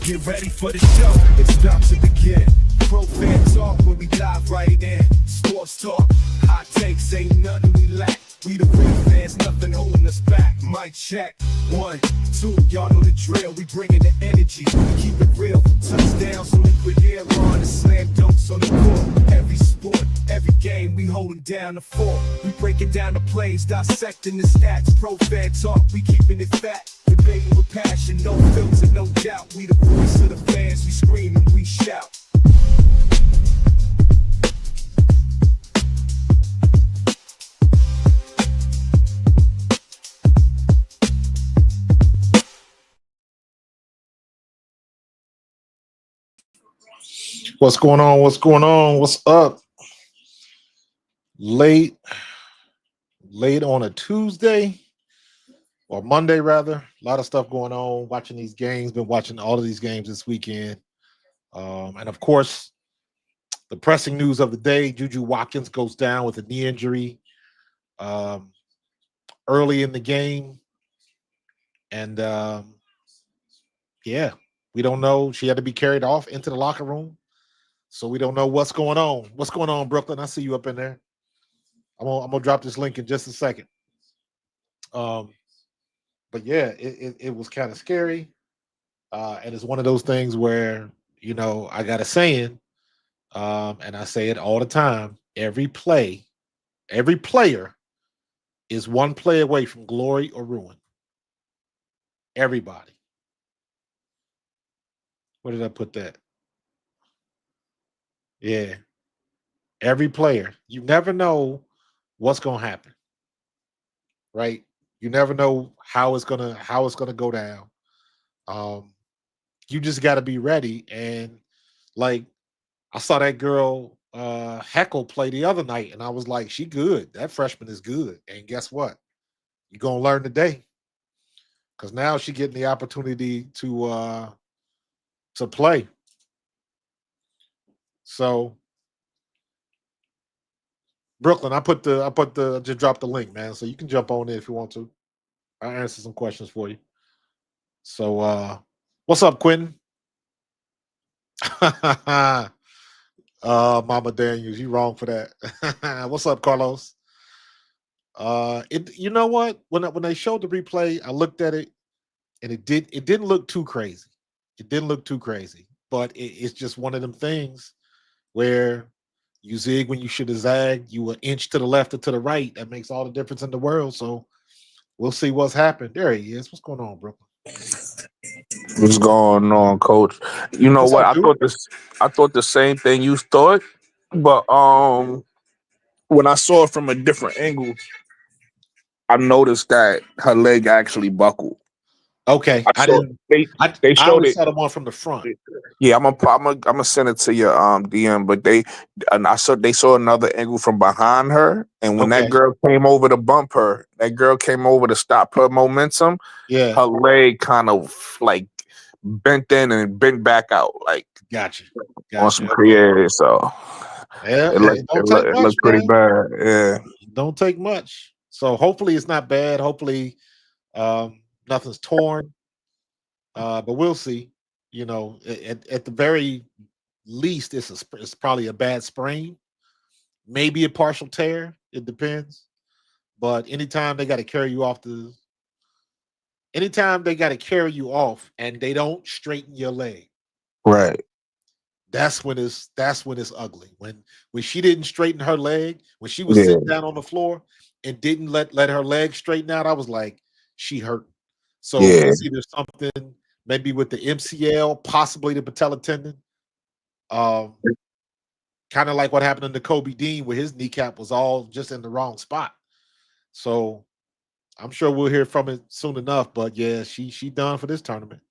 Get ready for the show, it's about to begin. Pro fan talk when we dive right in. Sports talk, hot takes, ain't nothing we lack. We the real fans, nothing holding us back. Mic check, 1, 2, y'all know the drill. We bringing the energy, we keep it real. Touchdowns, liquid air on the slam dunks on the court. Every sport, every game, we holding down the fort. We breaking down the plays, dissecting the stats. Pro fan talk, we keeping it fat. Debating with passion, no filter, no doubt. We the voice of the fans, we scream and we shout. What's going on? What's going on? What's up? Late on a Tuesday or Monday, rather. A lot of stuff going on. Watching these games. Been watching all of these games this weekend. And of course, the pressing news of the day: Juju Watkins goes down with a knee injury early in the game, and yeah, we don't know. She had to be carried off into the locker room. So we don't know what's going on. What's going on, Brooklyn? I see you up in there. I'm gonna drop this link in just a second. But yeah, it was kind of scary, and it's one of those things where I got a saying, and I say it all the time: every player is one play away from glory or ruin. Everybody. Where did I put that? Yeah. Every player. You never know what's gonna happen, right? You never know how it's gonna go down. You just got to be ready. And like, I saw that girl Heckle play the other night, and I was like, she good. That freshman is good. And guess what? You're gonna learn today, because now she getting the opportunity to play. So Brooklyn, just drop the link, man. So you can jump on it if you want to. I'll answer some questions for you. So what's up, Quentin? Mama Daniels, you wrong for that. What's up, Carlos? You know what? When they showed the replay, I looked at it, and it didn't look too crazy. It didn't look too crazy, but it's just one of them things where you zig when you should have zagged. You an inch to the left or to the right. That makes all the difference in the world. So we'll see what's happened. There he is. What's going on, Brooklyn? What's going on, Coach? You know What's what? up, dude? I thought the same thing you thought, but when I saw it from a different angle, I noticed that her leg actually buckled. Okay, I I saw didn't. they I showed only it. saw the one from the front. Yeah, I'm gonna send it to your DM. But they saw another angle from behind her, and when that Okay, girl came over to bump her, that girl came over to stop her momentum. yeah, Her leg kind of like bent in and bent back out, like gotcha, on some Okay, creative. So yeah, it it don't take much, looked pretty man. bad. Yeah. It don't take much. So hopefully it's not bad. Hopefully nothing's torn. But we'll see. At the very least, it's probably a bad sprain, maybe a partial tear. It depends. But anytime they got to carry you off and they don't straighten your leg, Right. that's when it's ugly. When she didn't straighten her leg, when she was Yeah. sitting down on the floor and didn't let her leg straighten out, I was like, she hurt. So Yeah. it's either something maybe with the MCL, possibly the patella tendon. Um, Kind of like what happened to Kobe Dean, where his kneecap was all just in the wrong spot. So I'm sure we'll hear from it soon enough. But yeah, she done for this tournament.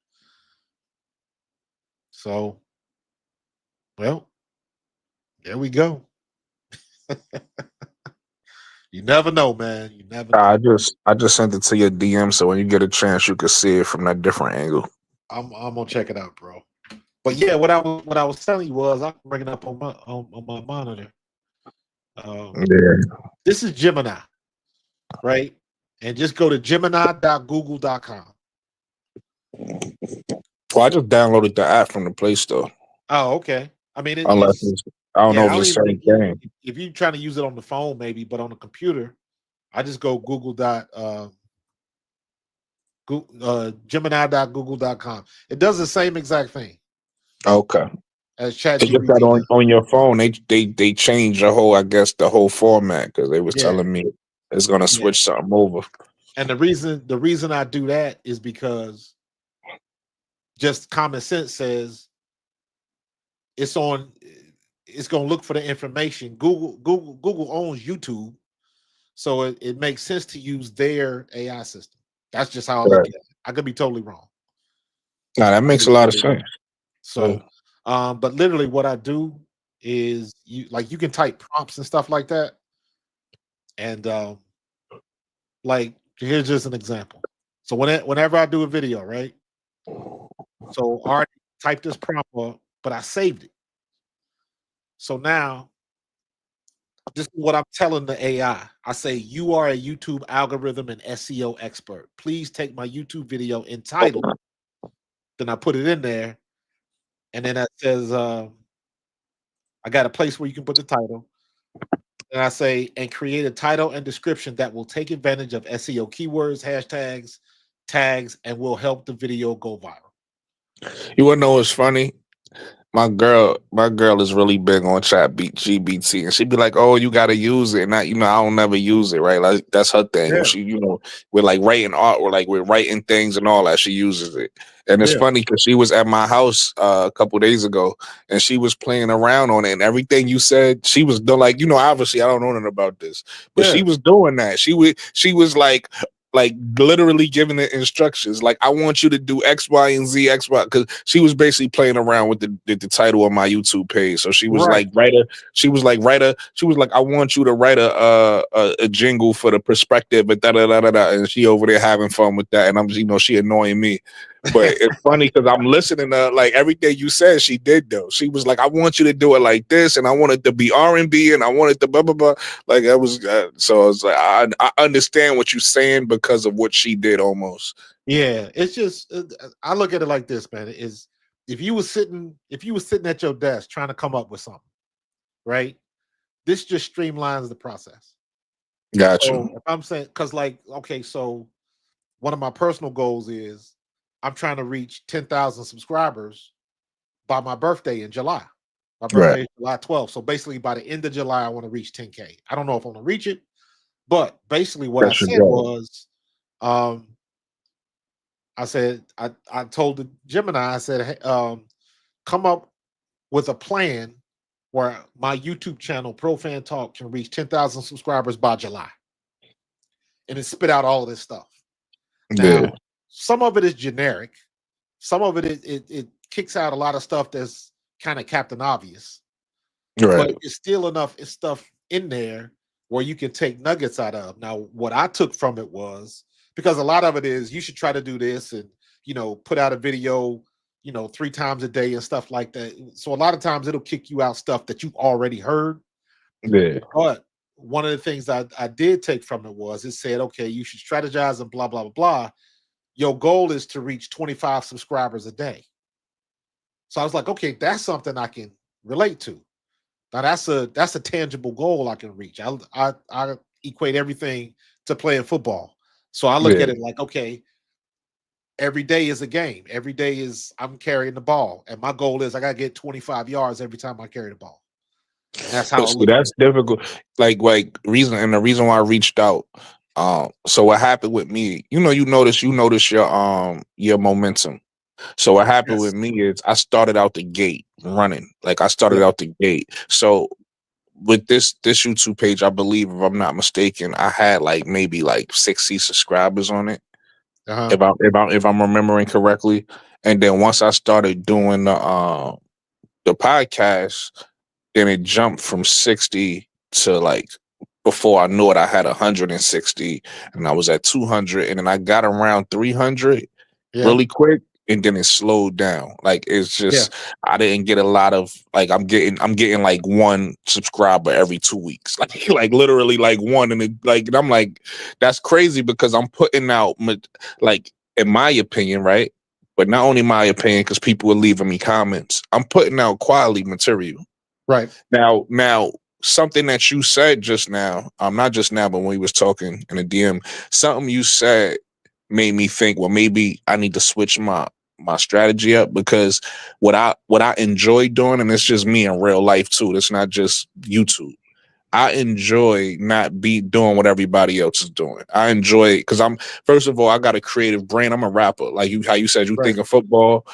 So well, there we go. You never know, man. You never know. I just sent it to your DM, so when you get a chance, you can see it from that different angle. I'm gonna check it out, bro. But yeah, what I was telling you was I'm bringing up on my monitor. Um, Yeah. this is Gemini, right? And just go to Gemini.google.com. Well, I just downloaded the app from the Play Store. Oh, okay. I mean, Unless it's it's, I don't know yeah. if I don't it's even the think same thing. if you're trying to use it on the phone, maybe, but on the computer, I just go Gemini.google.com. It does the same exact thing Okay. as It's just that ChatGPT does. on your phone, they changed the whole, I guess, the whole format because they was Yeah, telling me it's gonna yeah. switch something over. And the reason I do that is because just common sense says it's on. It's going to look for the information. Google owns YouTube, so it makes sense to use their AI system. That's just how I look Right. at it. I could be totally wrong. Now that I could makes be a lot of totally wrong. sense. Yeah. So, but literally, what I do is you can type prompts and stuff like that, and like here's just an example. So whenever I do a video, right? So I already typed this prompt up, but I saved it. So now this is what I'm telling the AI. I say, you are a YouTube algorithm and SEO expert. Please take my YouTube video entitled. Then I put it in there, and then that says, I got a place where you can put the title. And I say, and create a title and description that will take advantage of SEO keywords, hashtags, tags, and will help the video go viral. You wanna know what's funny? My girl is really big on GBT, and she'd be like, "Oh, you got to use it." And I don't never use it, right? Like that's her thing. When Yeah, she, we're like writing art, or like we're writing things and all that. She uses it, and it's yeah, funny because she was at my house a couple days ago, and she was playing around on it, and everything you said, she was doing. Like, obviously, I don't know nothing about this, but she yeah. was doing that. She was like literally giving it instructions. Like, I want you to do X, Y, and Z, X, Y, because she was basically playing around with the title of my YouTube page. So she was Right. like, she was like, I want you to write a jingle for the perspective, and da da da da da. And she over there having fun with that, and I'm, she annoying me. But it's funny because I'm listening to like everything you said. She did though. She was like, "I want you to do it like this, and I want it to be R&B, and I want it to blah blah blah." Like I was, so I was like, I understand what you're saying because of what she did almost. Yeah, it's just I look at it like this, man. Is if you were sitting at your desk trying to come up with something, right? This just streamlines the process. Got So you. if I'm saying, because like, okay, so one of my personal goals is I'm trying to reach 10,000 subscribers by my birthday in July. My Right. birthday is July 12th. So basically, by the end of July, I want to reach 10K. I don't know if I'm gonna reach it, but basically, what I That's your said goal. was, um, I told the Gemini, I said, hey, come up with a plan where my YouTube channel, Pro Fan Talk, can reach 10,000 subscribers by July. And it spit out all of this stuff. Yeah. Now, some of it is generic. Some of it kicks out a lot of stuff that's kind of Captain Obvious, but Right. it's still enough stuff in there where you can take nuggets out of. Now, what I took from it was, because a lot of it is you should try to do this and put out a video 3 times a day and stuff like that. So a lot of times it'll kick you out stuff that you've already heard. Yeah. But one of the things I did take from it was it said, okay, you should strategize and blah blah blah blah. Your goal is to reach 25 subscribers a day. So I was like, okay, that's something I can relate to. Now that's a tangible goal I can reach. I equate everything to playing football. So I look Yeah. at it like, okay, every day is a game. Every day is I'm carrying the ball. And my goal is I gotta get 25 yards every time I carry the ball. And that's how But I see, look at that's it. difficult. The reason why I reached out. So what happened with me? You notice your momentum. So what happened Yes. with me is I started out the gate running. Like I started Yeah. out the gate. So with this YouTube page, I believe, if I'm not mistaken, I had like maybe like 60 subscribers on it. Uh-huh. If I'm remembering correctly. And then once I started doing the podcast, then it jumped from 60 to like, before I knew it, I had 160 and I was at 200. And then I got around 300 Yeah. really quick. And then it slowed down. Like it's Yeah. just, I didn't get a lot of, like, I'm getting like one subscriber every 2 weeks. Like literally like one. And I'm like, that's crazy because I'm putting out like, in my opinion, right? but not only my opinion, because people are leaving me comments. I'm putting out quality material. Right. Now, something that you said just now, not just now, but when we was talking in the DM, something you said made me think, well, maybe I need to switch my strategy up, because what I enjoy doing, and it's just me in real life too. It's not just YouTube. I enjoy not be doing what everybody else is doing. I enjoy, because I'm, first of all, I got a creative brain. I'm a rapper. Like you, how you said you Right. think of football.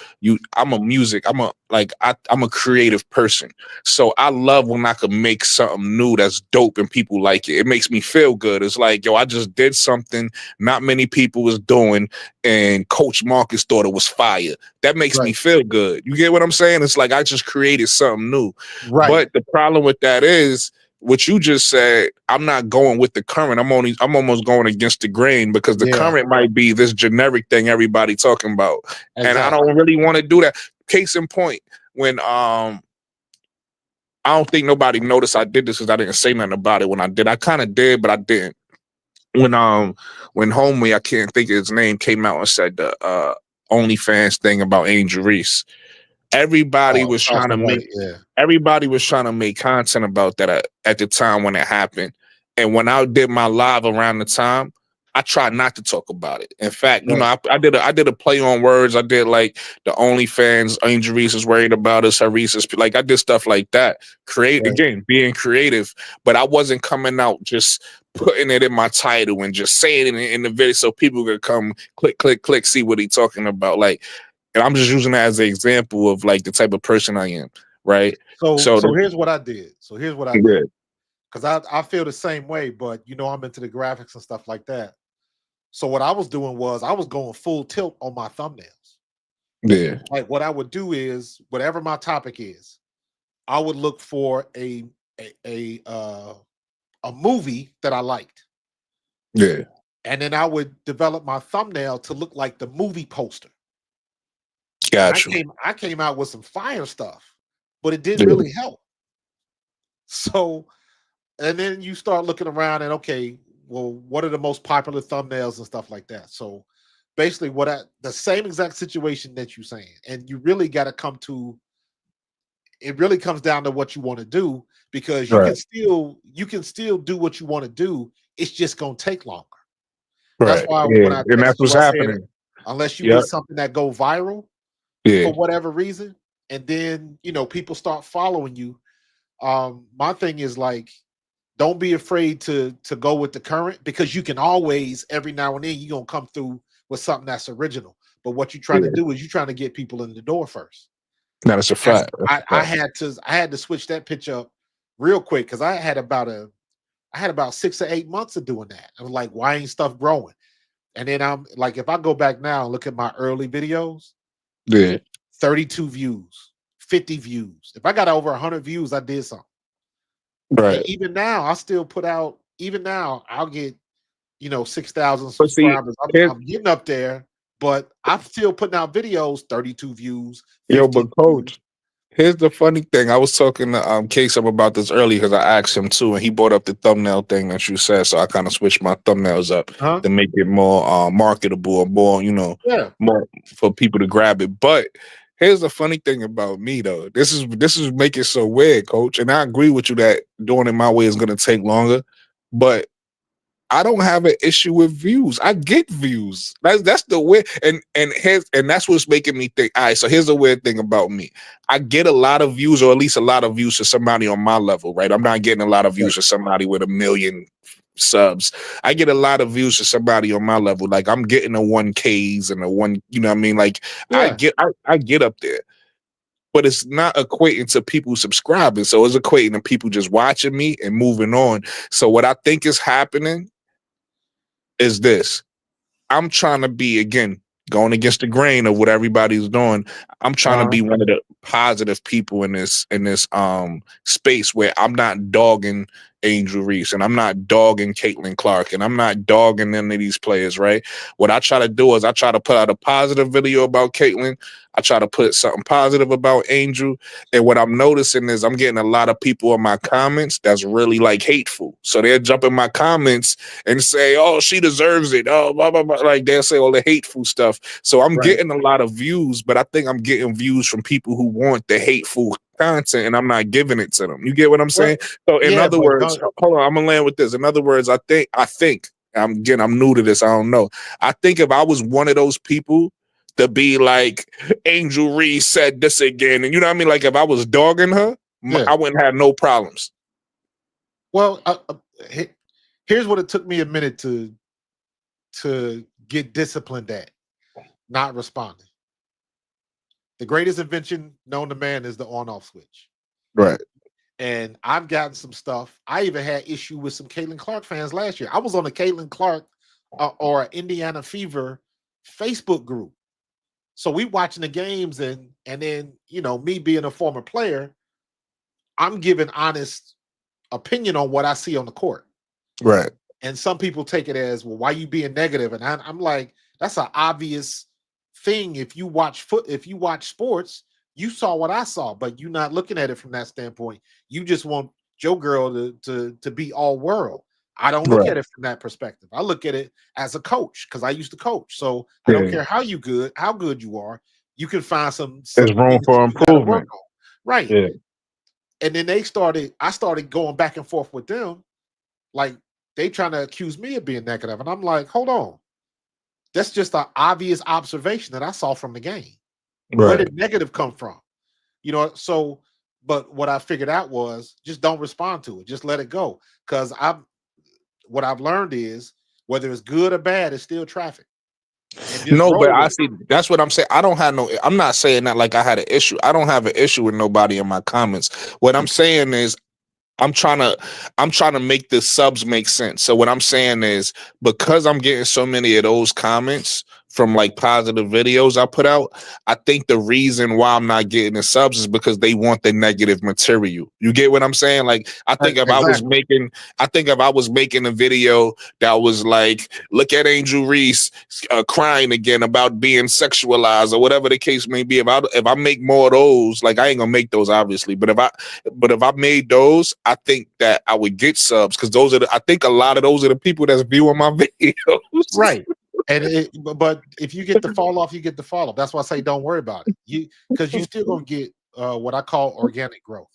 I'm a music. I'm a creative person. So I love when I can make something new that's dope and people like it. It makes me feel good. It's like, yo, I just did something not many people was doing, and Coach Marcus thought it was fire. That makes me Right. feel good. You get what I'm saying? It's like I just created something new. Right. But the problem with that is, what you just said, I'm not going with the current. I'm almost going against the grain, because the Yeah. current might be this generic thing everybody talking about. And I Exactly. don't really want to do that. Case in point, when I don't think nobody noticed I did this, because I didn't say nothing about it when I did. I kind of did, but I didn't. When homie, I can't think of his name, came out and said the OnlyFans thing about Angel Reese, everybody Oh, was trying to Charleston make White. Yeah. everybody was trying to make content about that at the time when it happened. And when I did my live around the time, I tried not to talk about it. In fact, Right. I did a play on words. I did like the OnlyFans, Angel Reese is worried about us, her Reese is, like I did stuff like that. Right. Being creative, but I wasn't coming out just putting it in my title and just saying it in the video so people could come click, click, click, see what he's talking about. Like, and I'm just using that as an example of like the type of person I am, right? So So so here's what I did. So here's what I yeah, did. Because I feel the same way, but I'm into the graphics and stuff like that. So what I was doing was I was going full tilt on my thumbnails. yeah, Like what I would do is whatever my topic is, I would look for a movie that I liked. yeah, And then I would develop my thumbnail to look like the movie poster. And I got you. came I came out with some fire stuff, but it didn't Yeah, really help. So, and then you start looking around and okay, well, what are the most popular thumbnails and stuff like that? So basically the same exact situation that you're saying. And you really got to it really comes down to what you want to do, because right, you can still do what you want to do. It's just gonna take longer. That's right, why yeah, when I and that's texted what's you, I said happening. unless you Yeah, get something that go viral yeah, for whatever reason, and then people start following you. My thing is like, don't be afraid to go with the current, because you can always every now and then you're gonna come through with something that's original. But what you're trying to yeah. do is you're trying to get people in the door first. No, that's a That's fact. That's I, a I fact. had to switch that pitch up real quick, because I had about 6 or 8 months of doing that. I was like, why ain't stuff growing? And then I'm like, if I go back now and look at my early videos, Yeah, 32 views, 50 views. If I got over 100 views, I did something. And right. even now, I still put out. Even now, I'll get 6,000 But see, subscribers. here's, I'm getting up there, but I'm still putting out videos. 32 views, yo, but 15 views. coach, here's the funny thing. I was talking to Case up about this earlier, because I asked him too, and he brought up the thumbnail thing that you said. So I kind of switched my thumbnails up Huh? to make it more marketable, or more, Yeah. more for people to grab it. But here's the funny thing about me though. This is making it so weird, coach. And I agree with you that doing it my way is gonna take longer. But I don't have an issue with views. I get views. That's the weird, and that's what's making me think. All right, so here's the weird thing about me. I get a lot of views, or at least a lot of views, for somebody on my level, right? I'm not getting a lot of views Right. for somebody with 1 million subs. I get a lot of views for somebody on my level. Like I'm getting the 1Ks and the one, you know what I mean? Like Yeah. I get up there. But it's not equating to people subscribing. So it's equating to people just watching me and moving on. So what I think is happening is this. I'm trying to be, again, going against the grain of what everybody's doing. I'm trying to Uh-huh. be one of the positive people in this space where I'm not dogging Angel Reese and I'm not dogging Caitlin Clark and I'm not dogging any of these players, right? What I try to do is I try to put out a positive video about Caitlin. I try to put something positive about Angel. And what I'm noticing is I'm getting a lot of people in my comments that's really like hateful. So they'll jump in my comments and say, oh, she deserves it. Oh, blah, blah, blah. Like they'll say all the hateful stuff. So I'm Right. getting a lot of views, but I think I'm getting views from people who want the hateful content and I'm not giving it to them. You get what I'm Well, saying? So in yeah, other but words, hold on, I'm gonna land with this. In other words, I think I'm new to this. I don't know. I think if I was one of those people to be like Angel Reese said this again, and you know what I mean? Like if I was dogging her, yeah. I wouldn't have no problems. Well, here's what it took me a minute to get disciplined at not responding. The greatest invention known to man is the on-off switch. Right. And I've gotten some stuff. I even had issue with some Caitlin Clark fans last year. I was on a Caitlin Clark or Indiana Fever Facebook group. So we watching the games and then, me being a former player, I'm giving honest opinion on what I see on the court. Right. And some people take it as, well, why you being negative? And I'm like, that's an obvious thing. If you watch sports, you saw what I saw, but you're not looking at it from that standpoint. You just want Joe Girl to be all world. I don't look at it from that perspective. I look at it as a coach because I used to coach. So I don't care how good you are. You can find some There's room things for that you gotta work improvement. on. Right. Yeah. And then I started going back and forth with them. Like they trying to accuse me of being negative. And I'm like, hold on. That's just an obvious observation that I saw from the game. Right. Where did negative come from? So, but what I figured out was just don't respond to it. Just let it go. Because what I've learned is whether it's good or bad, it's still traffic. And just No, but roll I with it. see that's what I'm saying. I'm not saying that like I had an issue. I don't have an issue with nobody in my comments. What I'm saying is I'm trying to make the subs make sense. So what I'm saying is because I'm getting so many of those comments from like positive videos I put out, I think the reason why I'm not getting the subs is because they want the negative material. You get what I'm saying? Like I think if Exactly. I was making a video that was like, look at Angel Reese crying again about being sexualized or whatever the case may be. If I make more of those, like I ain't gonna make those obviously, but if I made those, I think that I would get subs because I think a lot of those are the people that's viewing my videos. Right. But if you get the fall off, you get the fall off. That's why I say don't worry about it. Because you still gonna get what I call organic growth.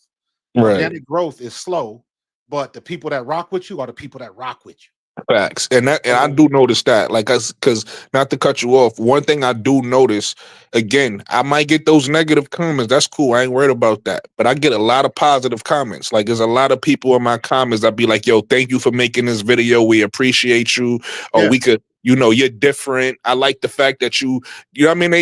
Right. Organic growth is slow, but the people that rock with you are the people that rock with you. Facts. And I So do notice that. Like because not to cut you off, one thing I do notice, again, I might get those negative comments. That's cool. I ain't worried about that. But I get a lot of positive comments. Like there's a lot of people in my comments that be like, yo, thank you for making this video. We appreciate you. Or yeah, we could, you're different. I like the fact that you know what I mean?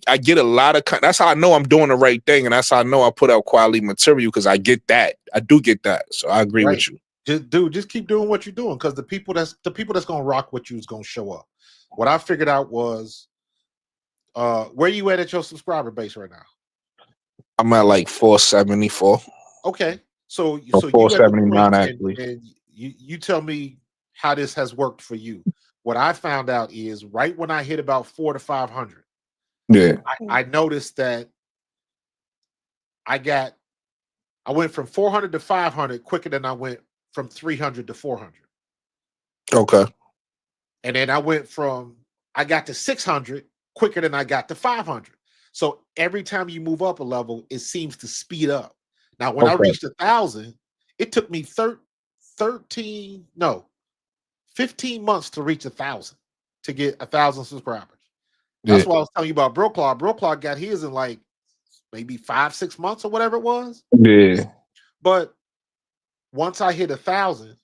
I get a lot of, that's how I know I'm doing the right thing. And that's how I know I put out quality material because I get that. I do get that. So I agree right. with you. Just keep doing what you're doing because the people that's gonna rock with you is gonna show up. What I figured out was where you at your subscriber base right now? I'm at like 474. Okay. So Or you at the point 479 and actually. you tell me how this has worked for you. What I found out is right when I hit about 400 to 500, Yeah. I noticed that I went from 400 to 500 quicker than I went from 300 to 400. Okay. And then I got to 600 quicker than I got to 500. So every time you move up a level, it seems to speed up. Now, when I Okay. reached 1,000, it took me 15 months to reach 1,000 to get 1,000 subscribers. Yeah. That's why I was telling you about Bro Claw. Bro Claw got his in like maybe 5-6 months or whatever it was. Yeah. But once I hit 1,000,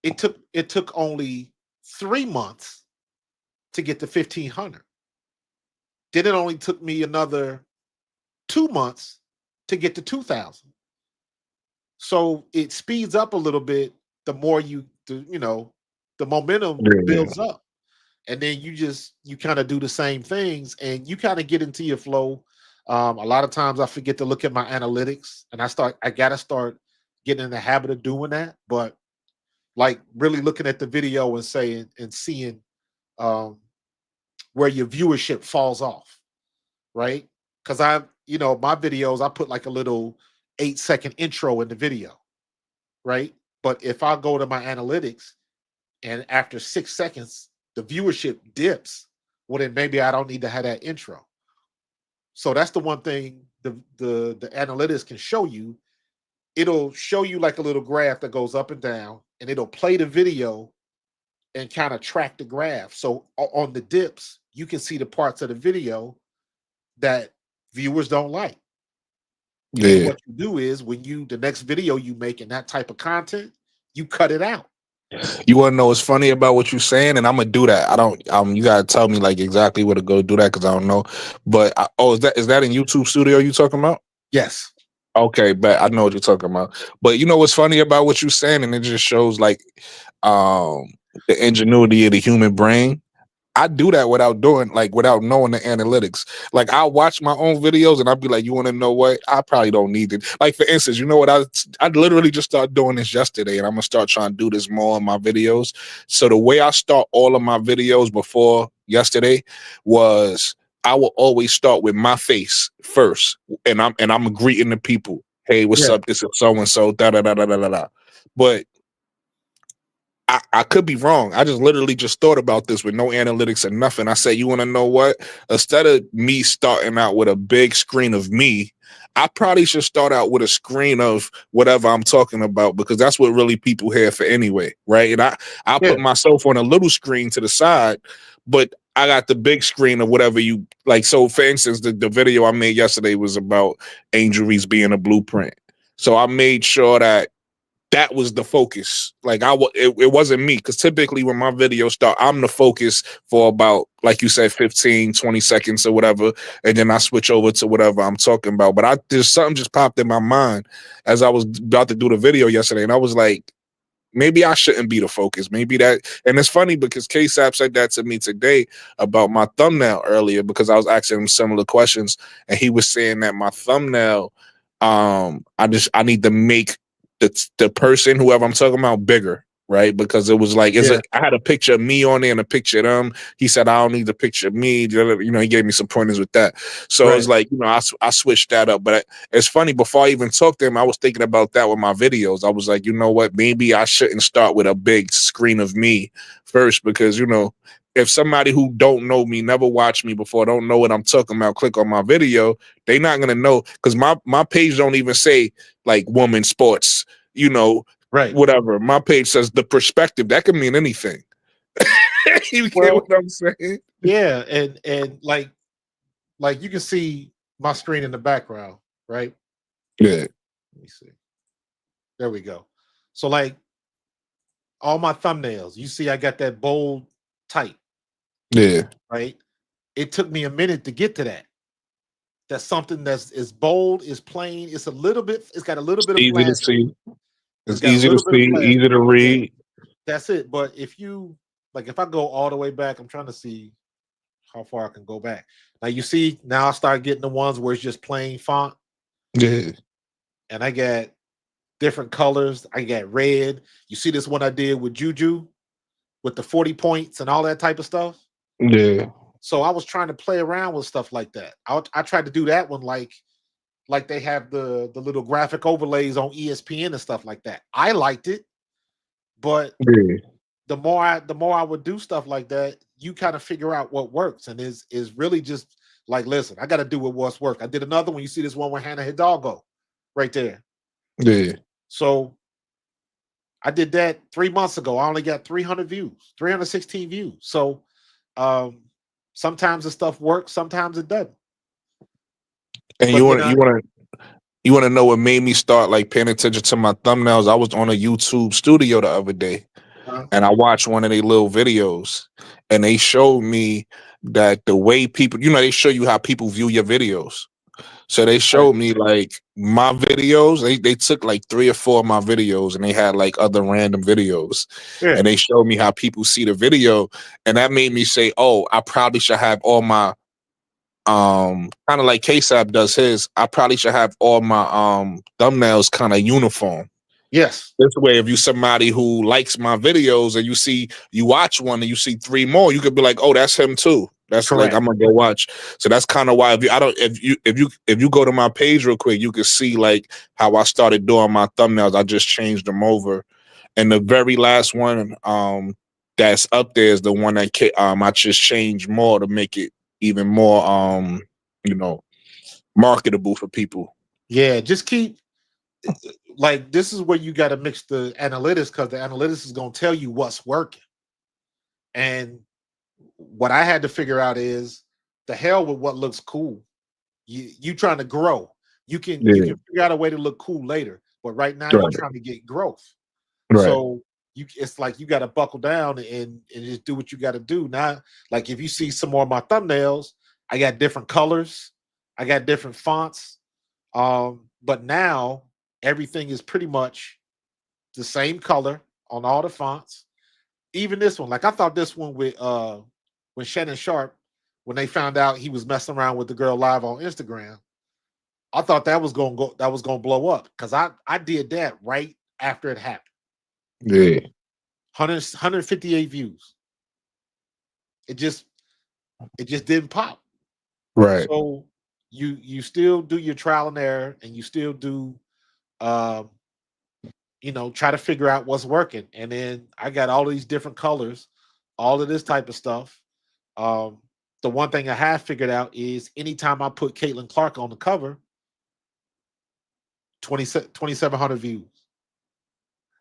it took only 3 months to get to 1,500. Then it only took me another 2 months to get to 2,000. So it speeds up a little bit the more the momentum Yeah. builds up. And then you kind of do the same things and you kind of get into your flow. A lot of times I forget to look at my analytics, and I gotta start getting in the habit of doing that. But like really looking at the video and saying and seeing um, where your viewership falls off, right? Because my videos, I put like a little 8-second intro in the video, right? But if I go to my analytics and after 6 seconds the viewership dips, well then maybe I don't need to have that intro. So that's the one thing the analytics can show you. It'll show you like a little graph that goes up and down, and it'll play the video and kind of track the graph. So on the dips, you can see the parts of the video that viewers don't like. And then Yeah. what you do is when the next video you make in that type of content, you cut it out. You want to know what's funny about what you're saying, and I'm gonna do that. I don't. You gotta tell me like exactly where to go do that because I don't know. But is that in YouTube Studio you talking about? Yes. Okay, but I know what you're talking about. But you know what's funny about what you're saying, and it just shows like um the ingenuity of the human brain. I do that without knowing the analytics. Like I watch my own videos and I'll be like, you want to know what? I probably don't need it. Like for instance, you know what? I literally just started doing this yesterday, and I'm gonna start trying to do this more in my videos. So the way I start all of my videos before yesterday was I will always start with my face first, and I'm greeting the people. Hey, what's Yeah. up? This is so and so. Da da da da da da da. But I could be wrong. I just literally just thought about this with no analytics and nothing. I said, you want to know what? Instead of me starting out with a big screen of me, I probably should start out with a screen of whatever I'm talking about because that's what really people here for anyway, right? And I Yeah. put myself on a little screen to the side, but I got the big screen of whatever you like. So for instance, the video I made yesterday was about Angel Reese being a blueprint. So I made sure that was the focus. Like it wasn't me because typically when my videos start, I'm the focus for about, like you said, 15, 20 seconds or whatever. And then I switch over to whatever I'm talking about. But there's something just popped in my mind as I was about to do the video yesterday. And I was like, maybe I shouldn't be the focus. Maybe that, and it's funny because K-Sap said that to me today about my thumbnail earlier because I was asking him similar questions. And he was saying that my thumbnail, I need to make the person, whoever I'm talking about, bigger, right? Because it was like I had a picture of me on there and a picture of them. He said I don't need the picture of me. You know, he gave me some pointers with that. So it's like, you know, I switched that up. But it's funny, before I even talked to him, I was thinking about that with my videos. I was like, you know what? Maybe I shouldn't start with a big screen of me first because, you know, if somebody who don't know me, never watched me before, don't know what I'm talking about, click on my video, they not gonna know because my page don't even say like woman sports, you know, Right. whatever. My page says the perspective. That can mean anything. You get what I'm saying? Yeah, and like you can see my screen in the background, right? Yeah. Let me see. There we go. So like all my thumbnails, you see I got that bold type, Yeah. right? It took me a minute to get to that. That's something that's is bold, is plain. It's got a little bit of Easy to flash. see. It's It's got a easy to little bit of see, flash. easy to Yeah, read. that's it. But if I go all the way back, I'm trying to see how far I can go back. Now you see, now I start getting the ones where it's just plain font, Yeah. and I got different colors. I got red. You see this one I did with Juju with the 40 points and all that type of stuff. Yeah. So I was trying to play around with stuff like that. I tried to do that one like they have the little graphic overlays on ESPN and stuff like that. I liked it, but Yeah. the more I would do stuff like that, you kind of figure out what works, and is really just like, listen, I got to do what's work. I did another one. You see this one with Hannah Hidalgo right there. Yeah. So I did that 3 months ago. I only got 300 views, 316 views. So sometimes the stuff works, sometimes it doesn't. And But then you want to know what made me start like paying attention to my thumbnails? I was on a YouTube studio the other day, and I watched one of their little videos, and they showed me that the way people, you know, they show you how people view your videos. So they right, showed me like my videos. They took like 3 or 4 of my videos, and they had like other random videos, yeah, and they showed me how people see the video, and that made me say, oh, I probably should have all my kind of like KSAP does his, I probably should have all my thumbnails kind of uniform. Yes. This way, if you somebody who likes my videos and you watch one and you see 3 more, you could be like, oh, that's him too. That's like, Correct. I'm gonna go watch. So that's kind of why if you go to my page real quick, you can see like how I started doing my thumbnails. I just changed them over. And the very last one that's up there is the one that I just changed more to make it even more you know, marketable for people. Yeah, just keep like this is where you got to mix the analytics because the analytics is going to tell you what's working. And what I had to figure out is the hell with what looks cool. You trying to grow. You Yeah. can figure out a way to look cool later, but right now you're Right. trying to get growth. Right. So it's like you got to buckle down and just do what you got to do. Now, like if you see some more of my thumbnails, I got different colors, I got different fonts. But now everything is pretty much the same color on all the fonts. Even this one, like I thought this one with when Shannon Sharp, when they found out he was messing around with the girl live on Instagram, I thought that was gonna blow up because I did that right after it happened. Yeah. 158 views. It just didn't pop. Right. So you still do your trial and error and you still do um try to figure out what's working. And then I got all these different colors, all of this type of stuff. Um, the one thing I have figured out is anytime I put Caitlin Clark on the cover, 2,700 views.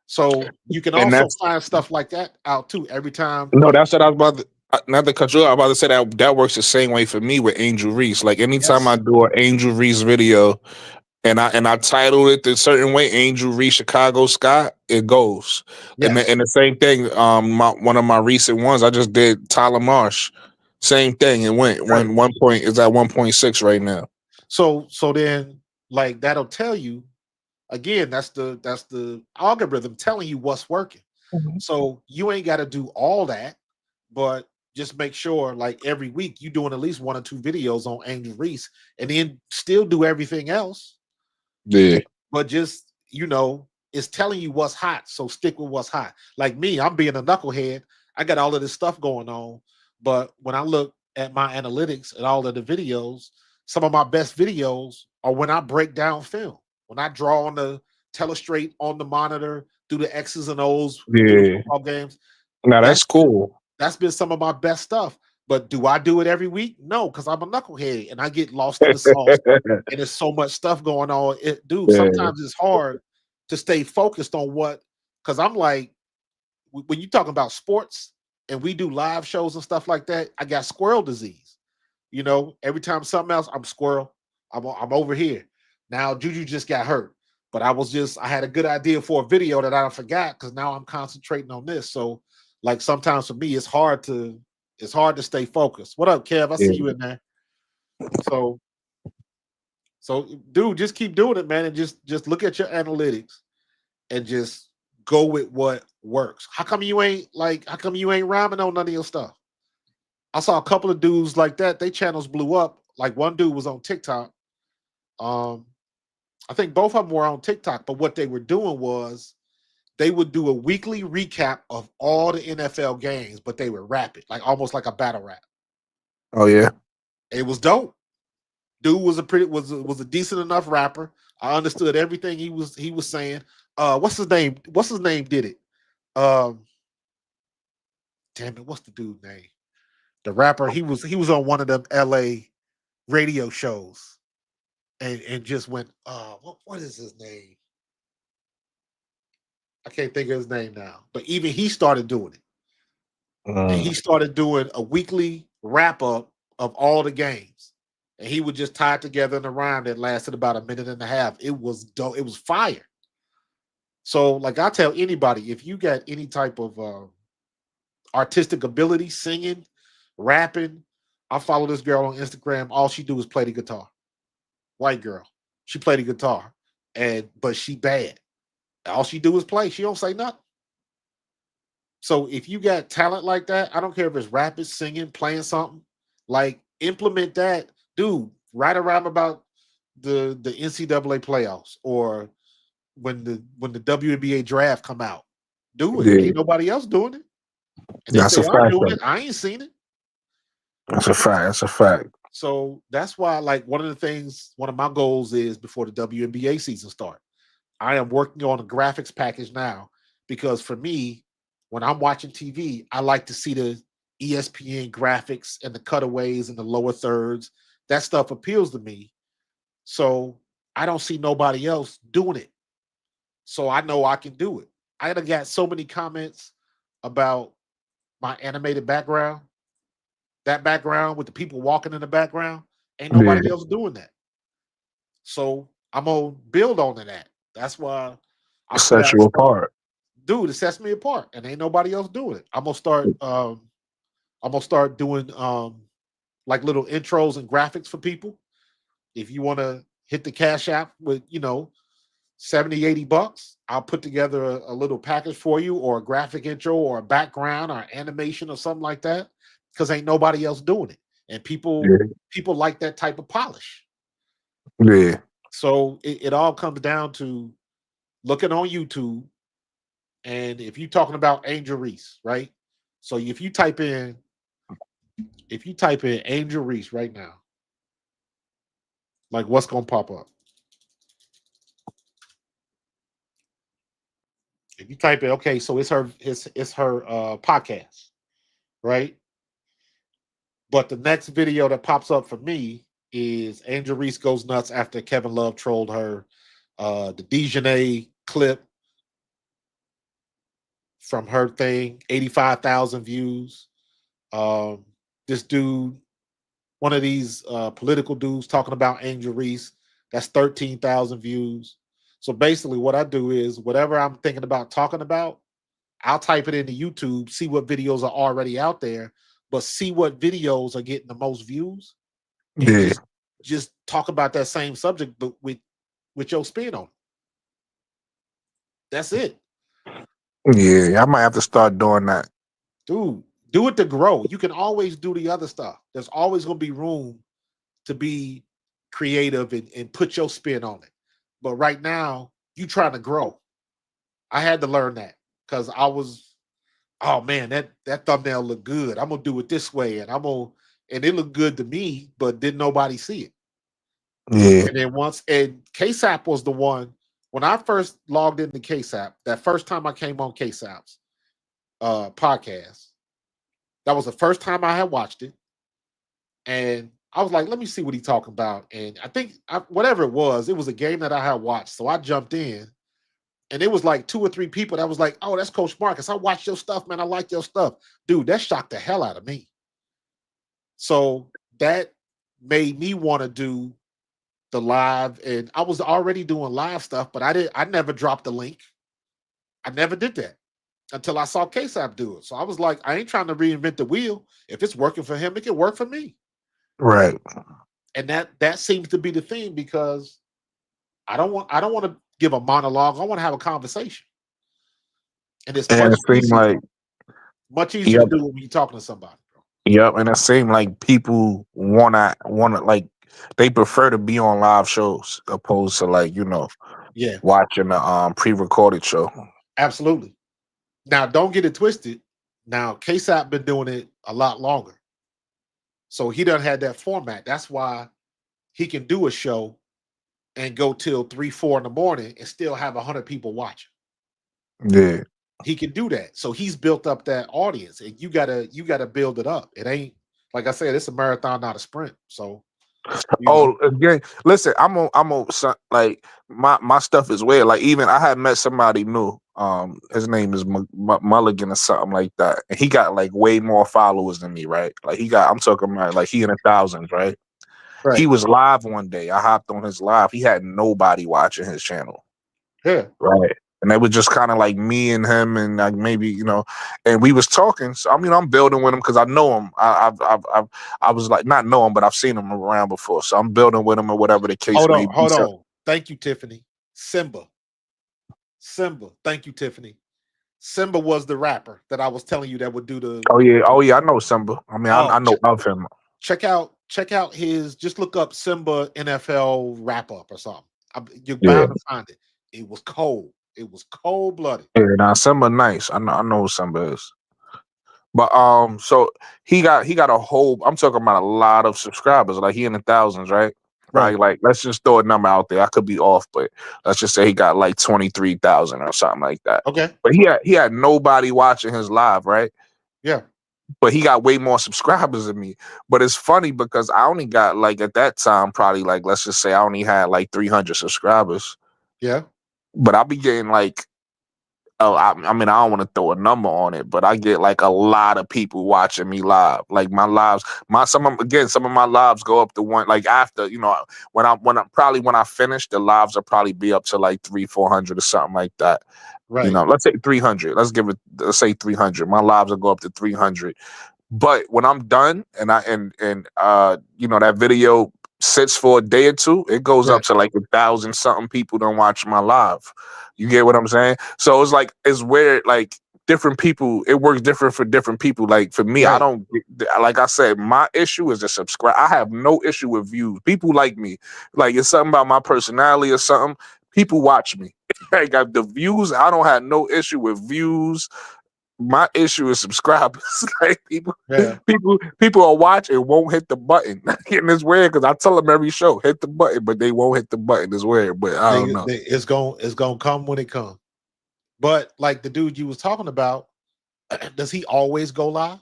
So you can And also that's find stuff like that out too. Every time, no, that's what I was about to. Not to cut you off, I'm about to say that works the same way for me with Angel Reese. Like anytime I yes, do an Angel Reese video, and I titled it a certain way, Angel Reese Chicago Scott, it goes. yes, And the same thing, one of my recent ones, I just did Tyler Marsh. Same thing. It went right. one point is at 1.6 right now. So then like that'll tell you again. That's the algorithm telling you what's working. Mhm. So you ain't got to do all that, but just make sure like every week you doing at least 1 or 2 videos on Angel Reese, and then still do everything else. Yeah. But just it's telling you what's hot. So stick with what's hot. Like me, I'm being a knucklehead. I got all of this stuff going on, but when I look at my analytics and all of the videos, some of my best videos are when I break down film, when I draw on the telestrate on the monitor, do the X's and O's, do the Yeah. football games. Now That's that's cool. that's been some of my best stuff. But do I do it every week? No, because I'm a knucklehead and I get lost in the sauce. And there's so much stuff going on. Dude, Yeah. sometimes it's hard to stay focused on what, because I'm like, when you talking about sports and we do live shows and stuff like that, I got squirrel disease. Every time something else, I'm squirrel. I'm over here. Now Juju just got hurt, but I had a good idea for a video that I forgot because now I'm concentrating on this. So like sometimes for me, it's hard to stay focused. What up, Kev? I see Yeah. you in there. So dude, just keep doing it, man, and just look at your analytics and just go with what works. How come you ain't rhyming on none of your stuff? I saw a couple of dudes like that. They channels blew up. Like one dude was on TikTok. Um, I think both of them were on TikTok, but what they were doing was they would do a weekly recap of all the NFL games, but they were rapid, like almost like a battle rap. Oh yeah. It was dope. Dude was a decent enough rapper. I understood everything he was saying. What's his name? What's his name? Did it? Um, damn it, what's the dude name? The rapper. He was on one of them L.A. radio shows and just went. What is his name? I can't think of his name now. But even he started doing it, and he started doing a weekly wrap up of all the games. And he would just tie it together in a rhyme that lasted about a minute and a half. It was dope. It was fire. So, like I tell anybody, if you got any type of artistic ability, singing, rapping, I follow this girl on Instagram. All she do is play the guitar. White girl. She play the guitar, but she bad. All she do is play. She don't say nothing. So if you got talent like that, I don't care if it's rapping, singing, playing something, like implement that. dude, right around about the NCAA playoffs or when the WNBA draft come out. Do it. Yeah, Ain't nobody else doing it. And if that's a they are fact. doing Though. it, I ain't seen it. That's a fact. That's a fact. So that's why, like, one of my goals is before the WNBA season start, I am working on a graphics package now because for me, when I'm watching TV, I like to see the ESPN graphics and the cutaways and the lower thirds. That stuff appeals to me. So I don't see nobody else doing it. So I know I can do it. I done got so many comments about my animated background, that background with the people walking in the background. Ain't Yeah, nobody else doing that. So I'm gonna build on to that. That's why I put set out, you apart. dude, it sets me apart, and ain't nobody else doing it. I'm gonna start doing like little intros and graphics for people. If you want to hit the cash app with 70, $80, I'll put together a little package for you, or a graphic intro, or a background, or animation, or something like that. Because ain't nobody else doing it, and people Yeah, people like that type of polish. yeah, So it all comes down to looking on YouTube, and if you're talking about Angel Reese, right? So if you type in Angel Reese right now, like what's gonna pop up? If you type in, okay, so it's her podcast, right? But the next video that pops up for me is Angel Reese goes nuts after Kevin Love trolled her. The Dejanay clip from her thing, 85,000 views. Um, this dude, one of these political dudes talking about Angel Reese, that's 13,000 views. So basically, what I do is whatever I'm thinking about talking about, I'll type it into YouTube, see what videos are already out there, but see what videos are getting the most views, and yeah, just talk about that same subject, but with your spin on it. That's it, yeah. I might have to start doing that. dude. Do it to grow. You can always do the other stuff. There's always going to be room to be creative and put your spin on it. But right now, you trying to grow. I had to learn that because I was, oh man, that thumbnail looked good. I'm gonna do it this way, and it looked good to me, but didn't nobody see it. Yeah, And then and KSAP was the one when I first logged into KSAP. That first time I came on KSAP's podcast, that was the first time I had watched it, and I was like, let me see what he's talking about. And I think whatever it was a game that I had watched. So I jumped in, and it was like 2 or 3 people that was like, oh, that's Coach Marcus. I watched your stuff, man. I like your stuff. Dude, that shocked the hell out of me. So that made me want to do the live. And I was already doing live stuff, but I never dropped the link. I never did that until I saw KSAP do it. So I was like, I ain't trying to reinvent the wheel. If it's working for him, it can work for me. right. And that seems to be the thing because I don't want to give a monologue. I want to have a conversation. And it's And it seemed like, much easier to yep, do when you're talking to somebody, bro. yep. And it seemed like people wanna like they prefer to be on live shows opposed to like Yeah, watching a pre-recorded show. absolutely. Now, don't get it twisted. Now, KSAP been doing it a lot longer. So he done had that format. That's why he can do a show and go till 3, 4 in the morning and still have 100 people watching. Yeah. He can do that. So he's built up that audience, and you gotta build it up. It ain't like I said, it's a marathon, not a sprint. So you know, Oh, again, listen, like my stuff is weird. Like even I had met somebody new. His name is Mulligan or something like that, and he got like way more followers than me, right? Like I'm talking about like he in the thousands, right? He right? was live one day. I hopped on his live. He had nobody watching his channel. Yeah, Right. And it was just kind of like me and him, and like maybe and we was talking. So I mean, I'm building with him because I know him. I was like not know him, but I've seen him around before. So I'm building with him or whatever the case hold may on, be. hold So, on. Thank you, Tiffany. Simba. Thank you, Tiffany. Simba was the rapper that I was telling you that would do the. oh yeah, I know Simba. I mean, I Oh, know of him. check out check out his. Just look up Simba NFL wrap up or something. You're Yeah, bound to find it. It was cold. It was cold blooded. yeah. Now Simba nice. I know what Simba is. But so he got a whole. I'm talking about a lot of subscribers. Like he in the thousands, right? Probably Right. like let's just throw a number out there. I could be off, but let's just say he got like 23,000 or something like that. Okay. But he had nobody watching his live, right? Yeah. But he got way more subscribers than me. But it's funny because I only got like at that time probably like let's just say I only had like 300 subscribers. Yeah. But I be getting like oh, I mean, I don't want to throw a number on it, but I get like a lot of people watching me live. Like my lives, some of my lives go up to one. Like after when I finish, the lives will probably be up to like 300-400 or something like that. Right. Let's say 300. Let's say 300. My lives will go up to 300. But when I'm done and that video sits for a day or two, it goes Yeah. up to like 1,000 something people don't watch my live. You get what I'm saying? So it's weird. Like different people, it works different for different people. Like for me, I Right. don't like I said, my issue is to subscribe. I have no issue with views. People like me. Like it's something about my personality or something. People watch me. Like the views, I don't have no issue with views. My issue is subscribers. Like Yeah. people will watch and won't hit the button. And it's weird because I tell them every show, hit the button, but they won't hit the button. It's weird, but I don't know. It's gonna come when it comes. But like the dude you was talking about, does he always go live?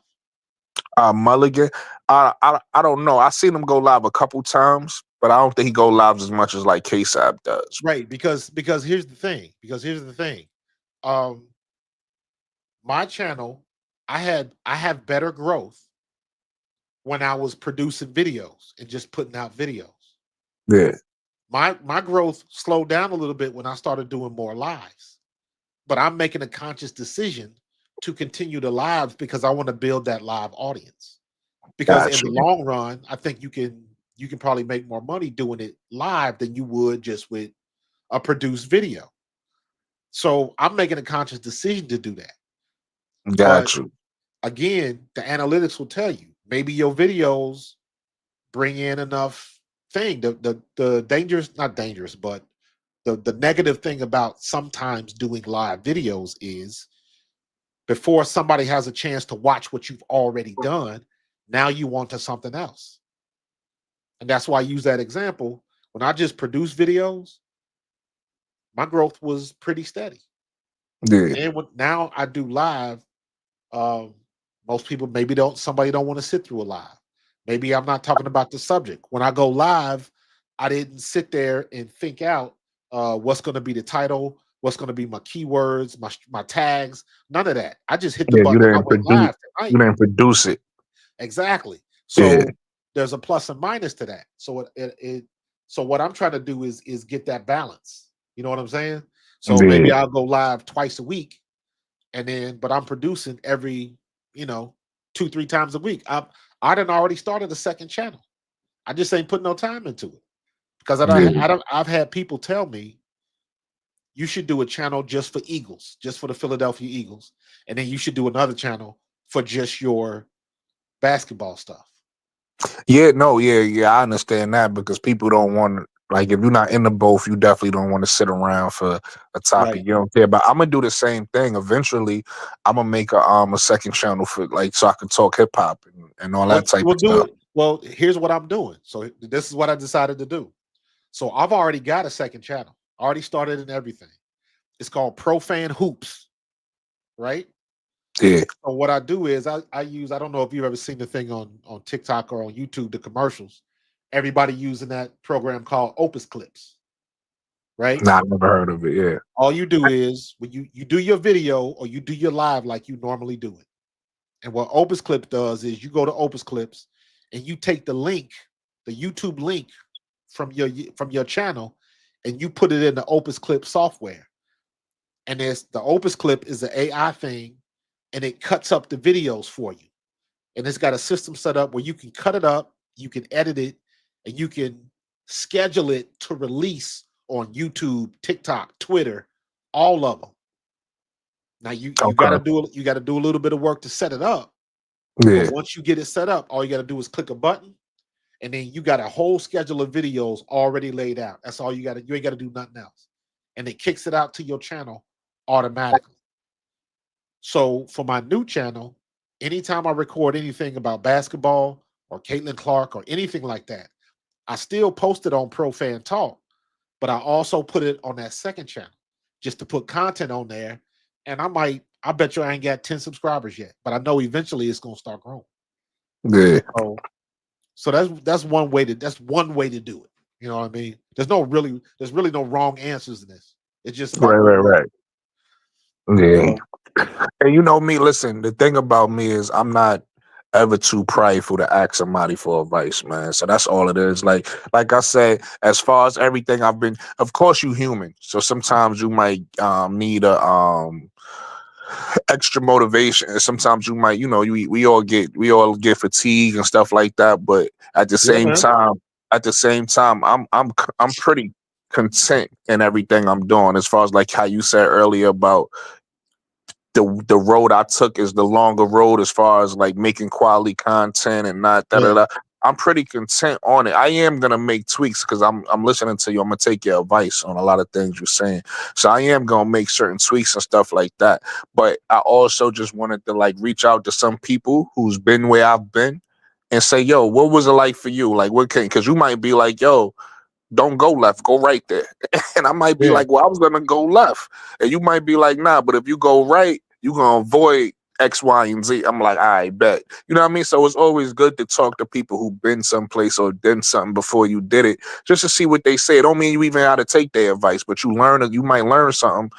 Mulligan, I don't know. I seen him go live a couple times, but I don't think he go live as much as like KSAB does. Right. Because here's the thing. Um, my channel, I have better growth when I was producing videos and just putting out videos. Yeah, My growth slowed down a little bit when I started doing more lives. But I'm making a conscious decision to continue the lives because I want to build that live audience. Because in got the you. long run, I think you can probably make more money doing it live than you would just with a produced video. So I'm making a conscious decision to do that. But Got you. again, the analytics will tell you maybe your videos bring in enough thing. The dangerous, not dangerous, but the negative thing about sometimes doing live videos is before somebody has a chance to watch what you've already done, now you want to something else. And that's why I use that example. When I just produce videos, my growth was pretty steady. Yeah, And now I do live, um, most people maybe somebody don't want to sit through a live. Maybe I'm not talking about the subject. When I go live, I didn't sit there and think out what's going to be the title, what's going to be my keywords, my tags, none of that. I just hit the yeah. You button and I didn't went produce. live tonight. You didn't produce it. Exactly. Yeah, So there's a plus and minus to that. So what I'm trying to do is get that balance. You know what I'm saying? So maybe yeah, I'll go live twice a week, and then but I'm producing every, 2-3 times a week. I done already started a second channel. I just ain't putting no time into it because yeah, I've had people tell me you should do a channel just for Eagles, just for the Philadelphia Eagles, and then you should do another channel for just your basketball stuff. yeah. No, yeah, yeah. I understand that because people don't want to. Like, if you're not into both, you definitely don't want to sit around for a topic Right. you don't care. But I'm gonna do the same thing. Eventually, I'm gonna make a second channel for like so I can talk hip hop and all Well, that type we'll of do stuff. it. Well, here's what I'm doing. So this is what I decided to do. So I've already got a second channel. Already started and everything. It's called Profan Hoops, right? Yeah, So what I do is I don't know if you've ever seen the thing on TikTok or on YouTube, the commercials. Everybody using that program called Opus Clips, right? nah, I never heard of it. Yeah, All you do is when you do your video or you do your live like you normally do it. And what Opus Clips does is you go to Opus Clips and you take the link, the YouTube link from your channel, and you put it in the Opus Clip software. And there's the Opus Clip is the AI thing, and it cuts up the videos for you. And it's got a system set up where you can cut it up, you can edit it, and you can schedule it to release on YouTube, TikTok, Twitter, all of them. Now you okay, got to do a little bit of work to set it up, but yeah, once you get it set up, all you got to do is click a button, and then you got a whole schedule of videos already laid out. That's all you got to. You ain't got to do nothing else, and it kicks it out to your channel automatically. So for my new channel, anytime I record anything about basketball or Caitlin Clark or anything like that, I still post it on Pro Fan Talk, but I also put it on that second channel just to put content on there. And I bet you I ain't got 10 subscribers yet, but I know eventually it's gonna start growing. Yeah. So, so that's one way to do it. You know what I mean? There's really no wrong answers in this. It's just Right, about what right, works. right. Yeah. So And you know me, listen, the thing about me is I'm not ever too prideful to ask somebody for advice, man. So that's all it is. Like I said, as far as everything I've been, of course you human. So sometimes you might need a extra motivation. And sometimes you might, we all get fatigue and stuff like that. But yeah, man. at the same time, I'm pretty content in everything I'm doing. As far as like how you said earlier about the road I took is the longer road as far as like making quality content and not da da Yeah, da. I'm pretty content on it. I am gonna make tweaks because I'm listening to you. I'm gonna take your advice on a lot of things you're saying. So I am gonna make certain tweaks and stuff like that. But I also just wanted to like reach out to some people who's been where I've been and say, yo, what was it like for you? Like what can because you might be like, yo, don't go left, go right there. And I might be yeah, like, well, I was gonna go left. And you might be like, nah, but if you go right, you're gonna avoid X, Y, and Z. I'm like, I bet. You know what I mean? So it's always good to talk to people who've been someplace or done something before you did it, just to see what they say. It don't mean you even have to take their advice, but you might learn something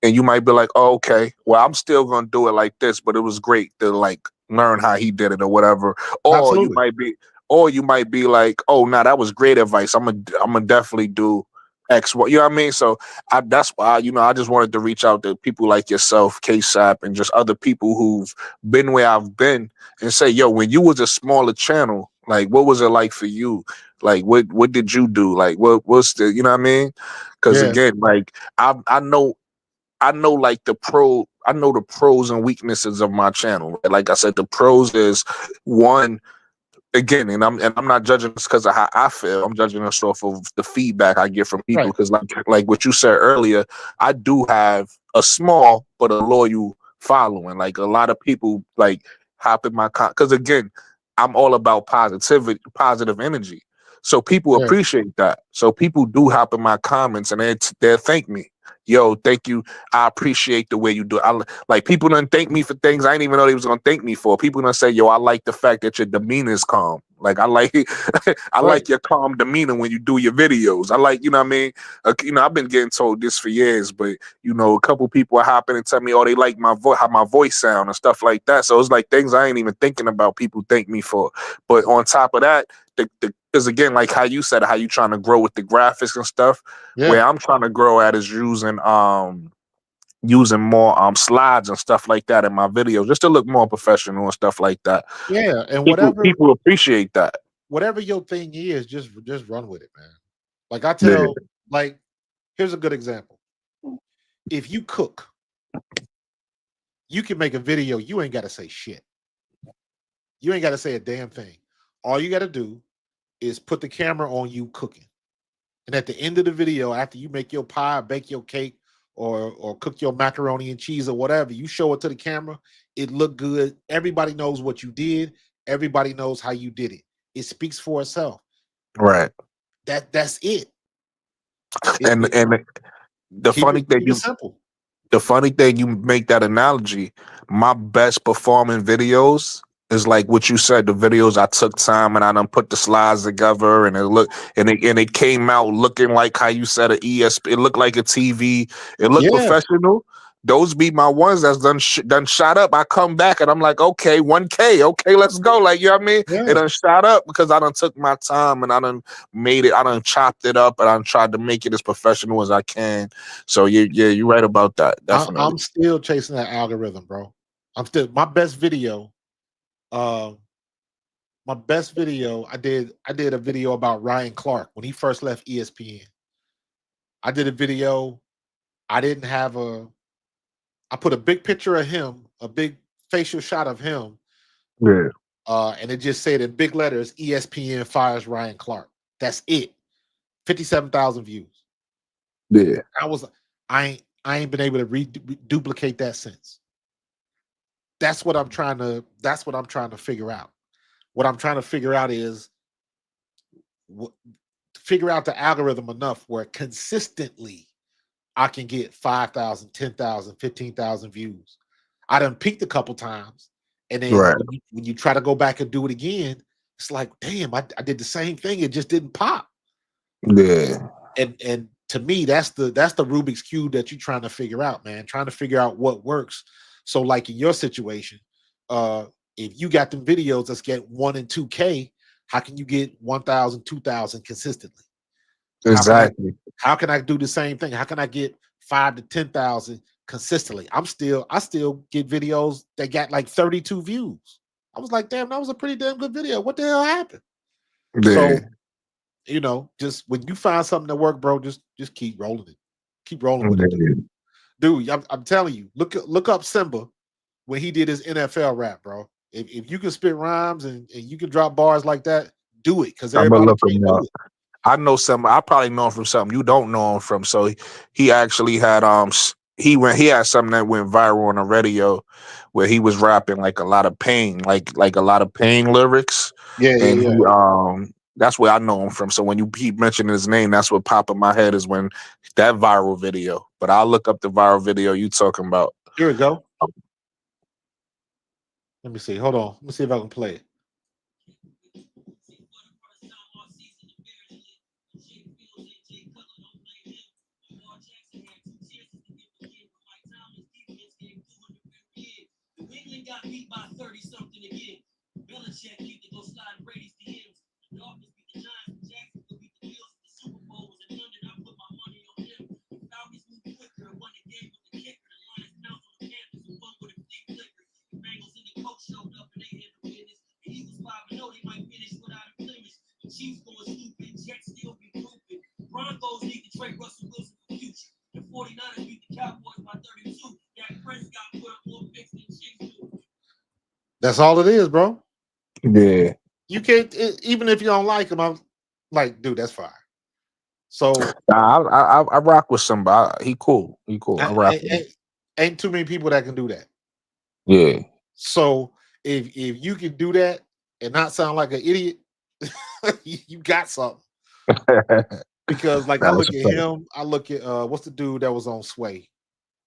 and you might be like, oh, okay, well, I'm still gonna do it like this, but it was great to like learn how he did it or whatever. Or you absolutely. might be, or you might be like, oh, nah, that was great advice. I'm gonna definitely do X. What you know what I mean? So that's why I just wanted to reach out to people like yourself, KSAP, and just other people who've been where I've been and say, yo, when you was a smaller channel, like what was it like for you? Like what did you do? Like what's the you know what I mean? Because Yeah, again, like I know like I know the pros and weaknesses of my channel. Right? Like I said, the pros is one again, and I'm not judging this because of how I feel. I'm judging this off of the feedback I get from people. right. Because like what you said earlier, I do have a small but a loyal following. Like a lot of people like hop in my because again, I'm all about positivity, positive energy. So people Yeah, appreciate that. So people do hop in my comments and they thank me. Yo, thank you. I appreciate the way you do it. Like people done thank me for things I didn't even know they was gonna thank me for. People done say, "Yo, I like the fact that your demeanor is calm. Like I like, I right. like your calm demeanor when you do your videos. I like, you know what I mean. I've been getting told this for years, but a couple people are hopping and tell me, oh, they like my voice, how my voice sound and stuff like that. So it's like things I ain't even thinking about. People thank me for. But on top of that, because again, like how you said, how you trying to grow with the graphics and stuff. Yeah, Where I'm trying to grow at is using more slides and stuff like that in my videos just to look more professional and stuff like that. yeah. And People appreciate that. whatever your thing is, just run with it, man. Like I Yeah. tell, like, here's a good example. If you cook, you can make a video, you ain't gotta say shit. You ain't gotta say a damn thing. All you gotta do is put the camera on you cooking. And at the end of the video, after you make your pie, bake your cake, or cook your macaroni and cheese or whatever, you show it to the camera. It looked good. Everybody knows what you did. Everybody knows how you did it. It speaks for itself. Right. That's it. And It the funny thing keep it you simple. the funny thing you make that analogy, my best performing videos is like what you said, the videos I took time and I done put the slides together and it came out looking like how you said an ESP, it looked like a TV, it looked Yeah, professional. Those be my ones that's done shot up. I come back and I'm like, okay, 1K, okay, let's go. Like, you know what I mean? It yeah. done shot up because I done took my time and I done made it, I done chopped it up and I done tried to make it as professional as I can. So yeah, you're right about that. Definitely. I'm still chasing that algorithm, bro. I'm still my best video. Uh, my best video. I did a video about Ryan Clark when he first left ESPN. I did a video. I didn't have a. I put a big picture of him, a big facial shot of him, Yeah. And it just said in big letters, ESPN fires Ryan Clark. That's it. 57,000 views. Yeah. I was, I ain't been able to duplicate that since. That's what I'm trying to. That's what I'm trying to figure out. What I'm trying to figure out is figure out the algorithm enough where consistently I can get 5,000, 10,000, 15,000 views. I done peaked a couple times. And then Right. when you try to go back and do it again, it's like, damn, I did the same thing. It just didn't pop. Yeah. And to me, that's the Rubik's Cube that you're trying to figure out, man. Trying to figure out what works. So, like in your situation, if you got them videos that's get 1 and 2K, how can you get 1,000, 2,000 consistently? Exactly. How can I do the same thing? How can I get 5 to 10,000 consistently? I still get videos that got like 32 views. I was like, damn, that was a pretty damn good video. What the hell happened? Yeah. So, just when you find something that work, bro, just keep rolling it. Keep rolling with it, dude. I'm telling you, look up Simba when he did his NFL rap, bro. If you can spit rhymes and you can drop bars like that, do it, because I'm gonna everybody look him can't do up. it. I know some. I probably know him from something you don't know him from. So he actually had he had something that went viral on the radio where he was rapping like a lot of pain, like a lot of pain lyrics, Yeah, yeah, and yeah. he that's where I know him from. So when you keep mentioning his name, that's what popped in my head is when that viral video. But I'll look up the viral video you talking about. Here we go. Let me see. Hold on. Let me see if I can play it. That's all it is, bro. Yeah, You can't even if you don't like him. I'm like, dude, that's fire. So I rock with somebody. He cool. He cool. I rock with him. ain't too many people that can do that. Yeah. So if you can do that and not sound like an idiot, you got something. Because like I That's look a at fact. him, I look at what's the dude that was on Sway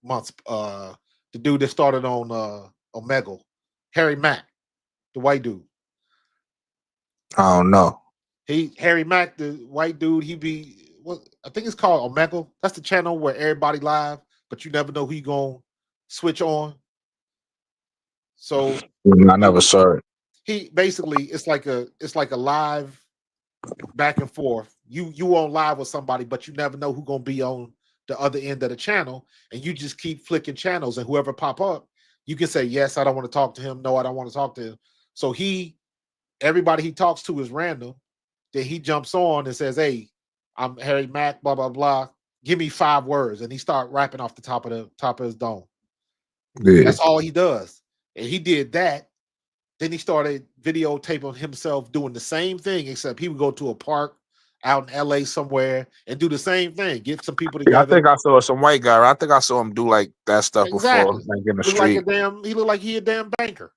months the dude that started on Omega, Harry Mack, the white dude. I don't know. Harry Mack, the white dude, he be what I think it's called Omega. That's the channel where everybody live, but you never know who you gonna switch on. So I never saw it. he basically it's like a live back and forth. You on live with somebody, but you never know who gonna be on the other end of the channel, and you just keep flicking channels, and whoever pop up, you can say yes, I don't want to talk to him. No, I don't want to talk to him. So everybody he talks to is random. Then he jumps on and says, "Hey, I'm Harry Mack, blah blah blah. Give me 5 words," and he start rapping off the top of his dome. Yeah. That's all he does, and he did that. Then he started videotaping himself doing the same thing, except he would go to a park out in LA somewhere and do the same thing. Get some people Yeah, I together. think I saw some white guy. I think I saw him do like that stuff before, Exactly. like in the Look like street. he looked like he a damn banker.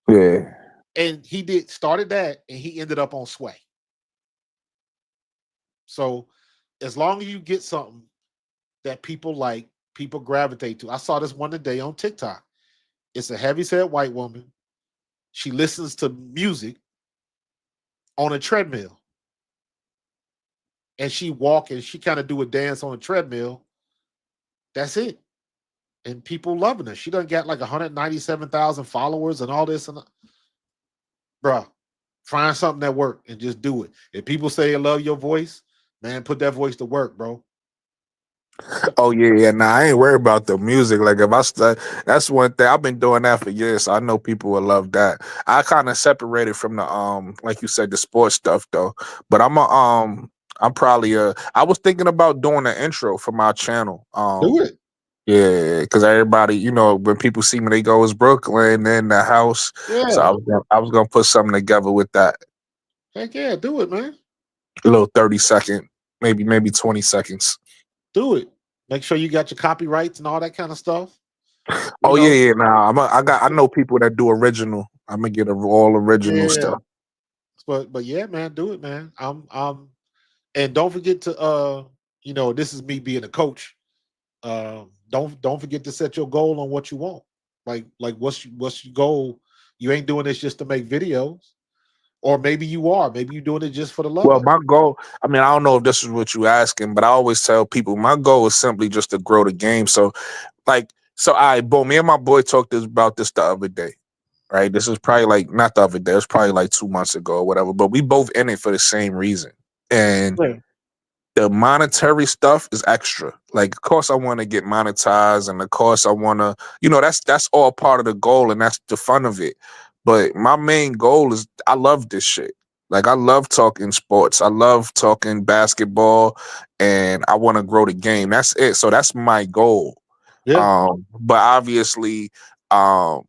Yeah. And he started that and he ended up on Sway. So as long as you get something that people like, people gravitate to. I saw this one today on TikTok. It's a heavyset white woman. She listens to music on a treadmill. And she walk and she kind of do a dance on a treadmill. That's it. And people loving her. She done got like 197,000 followers and all this. And bruh, find something that work and just do it. If people say they love your voice, man, put that voice to work, bro. Oh yeah, yeah. Nah, I ain't worried about the music. Like if I start, that's one thing I've been doing that for years. So I know people will love that. I kind of separated from the like you said, the sports stuff though. But I'm probably I was thinking about doing an intro for my channel. Do it. Yeah, because everybody, when people see me, they go, "It's Brooklyn," in the house. So Yeah, I was gonna put something together with that. heck yeah, do it, man. A little 30-second, maybe 20 seconds. Do it. Make sure you got your copyrights and all that kind of stuff. You Oh yeah, know, yeah. Nah, I know people that do original. I'm gonna get all original yeah. stuff. But yeah, man, do it, man. And don't forget to this is me being a coach. Don't forget to set your goal on what you want. Like what's your goal? You ain't doing this just to make videos, or maybe you are. Maybe you're doing it just for the love Well, of it. my goal, I mean, I don't know if this is what you asking, but I always tell people my goal is simply just to grow the game. So, me and my boy talked about this the other day, right? This is probably like not the other day, it was probably like 2 months ago or whatever, but we both in it for the same reason. And Yeah. the monetary stuff is extra. Like, of course, I want to get monetized, and of course, I want to, that's all part of the goal, and that's the fun of it. But my main goal is, I love this shit. Like, I love talking sports. I love talking basketball, and I want to grow the game. That's it. So that's my goal. Yeah. But obviously, um,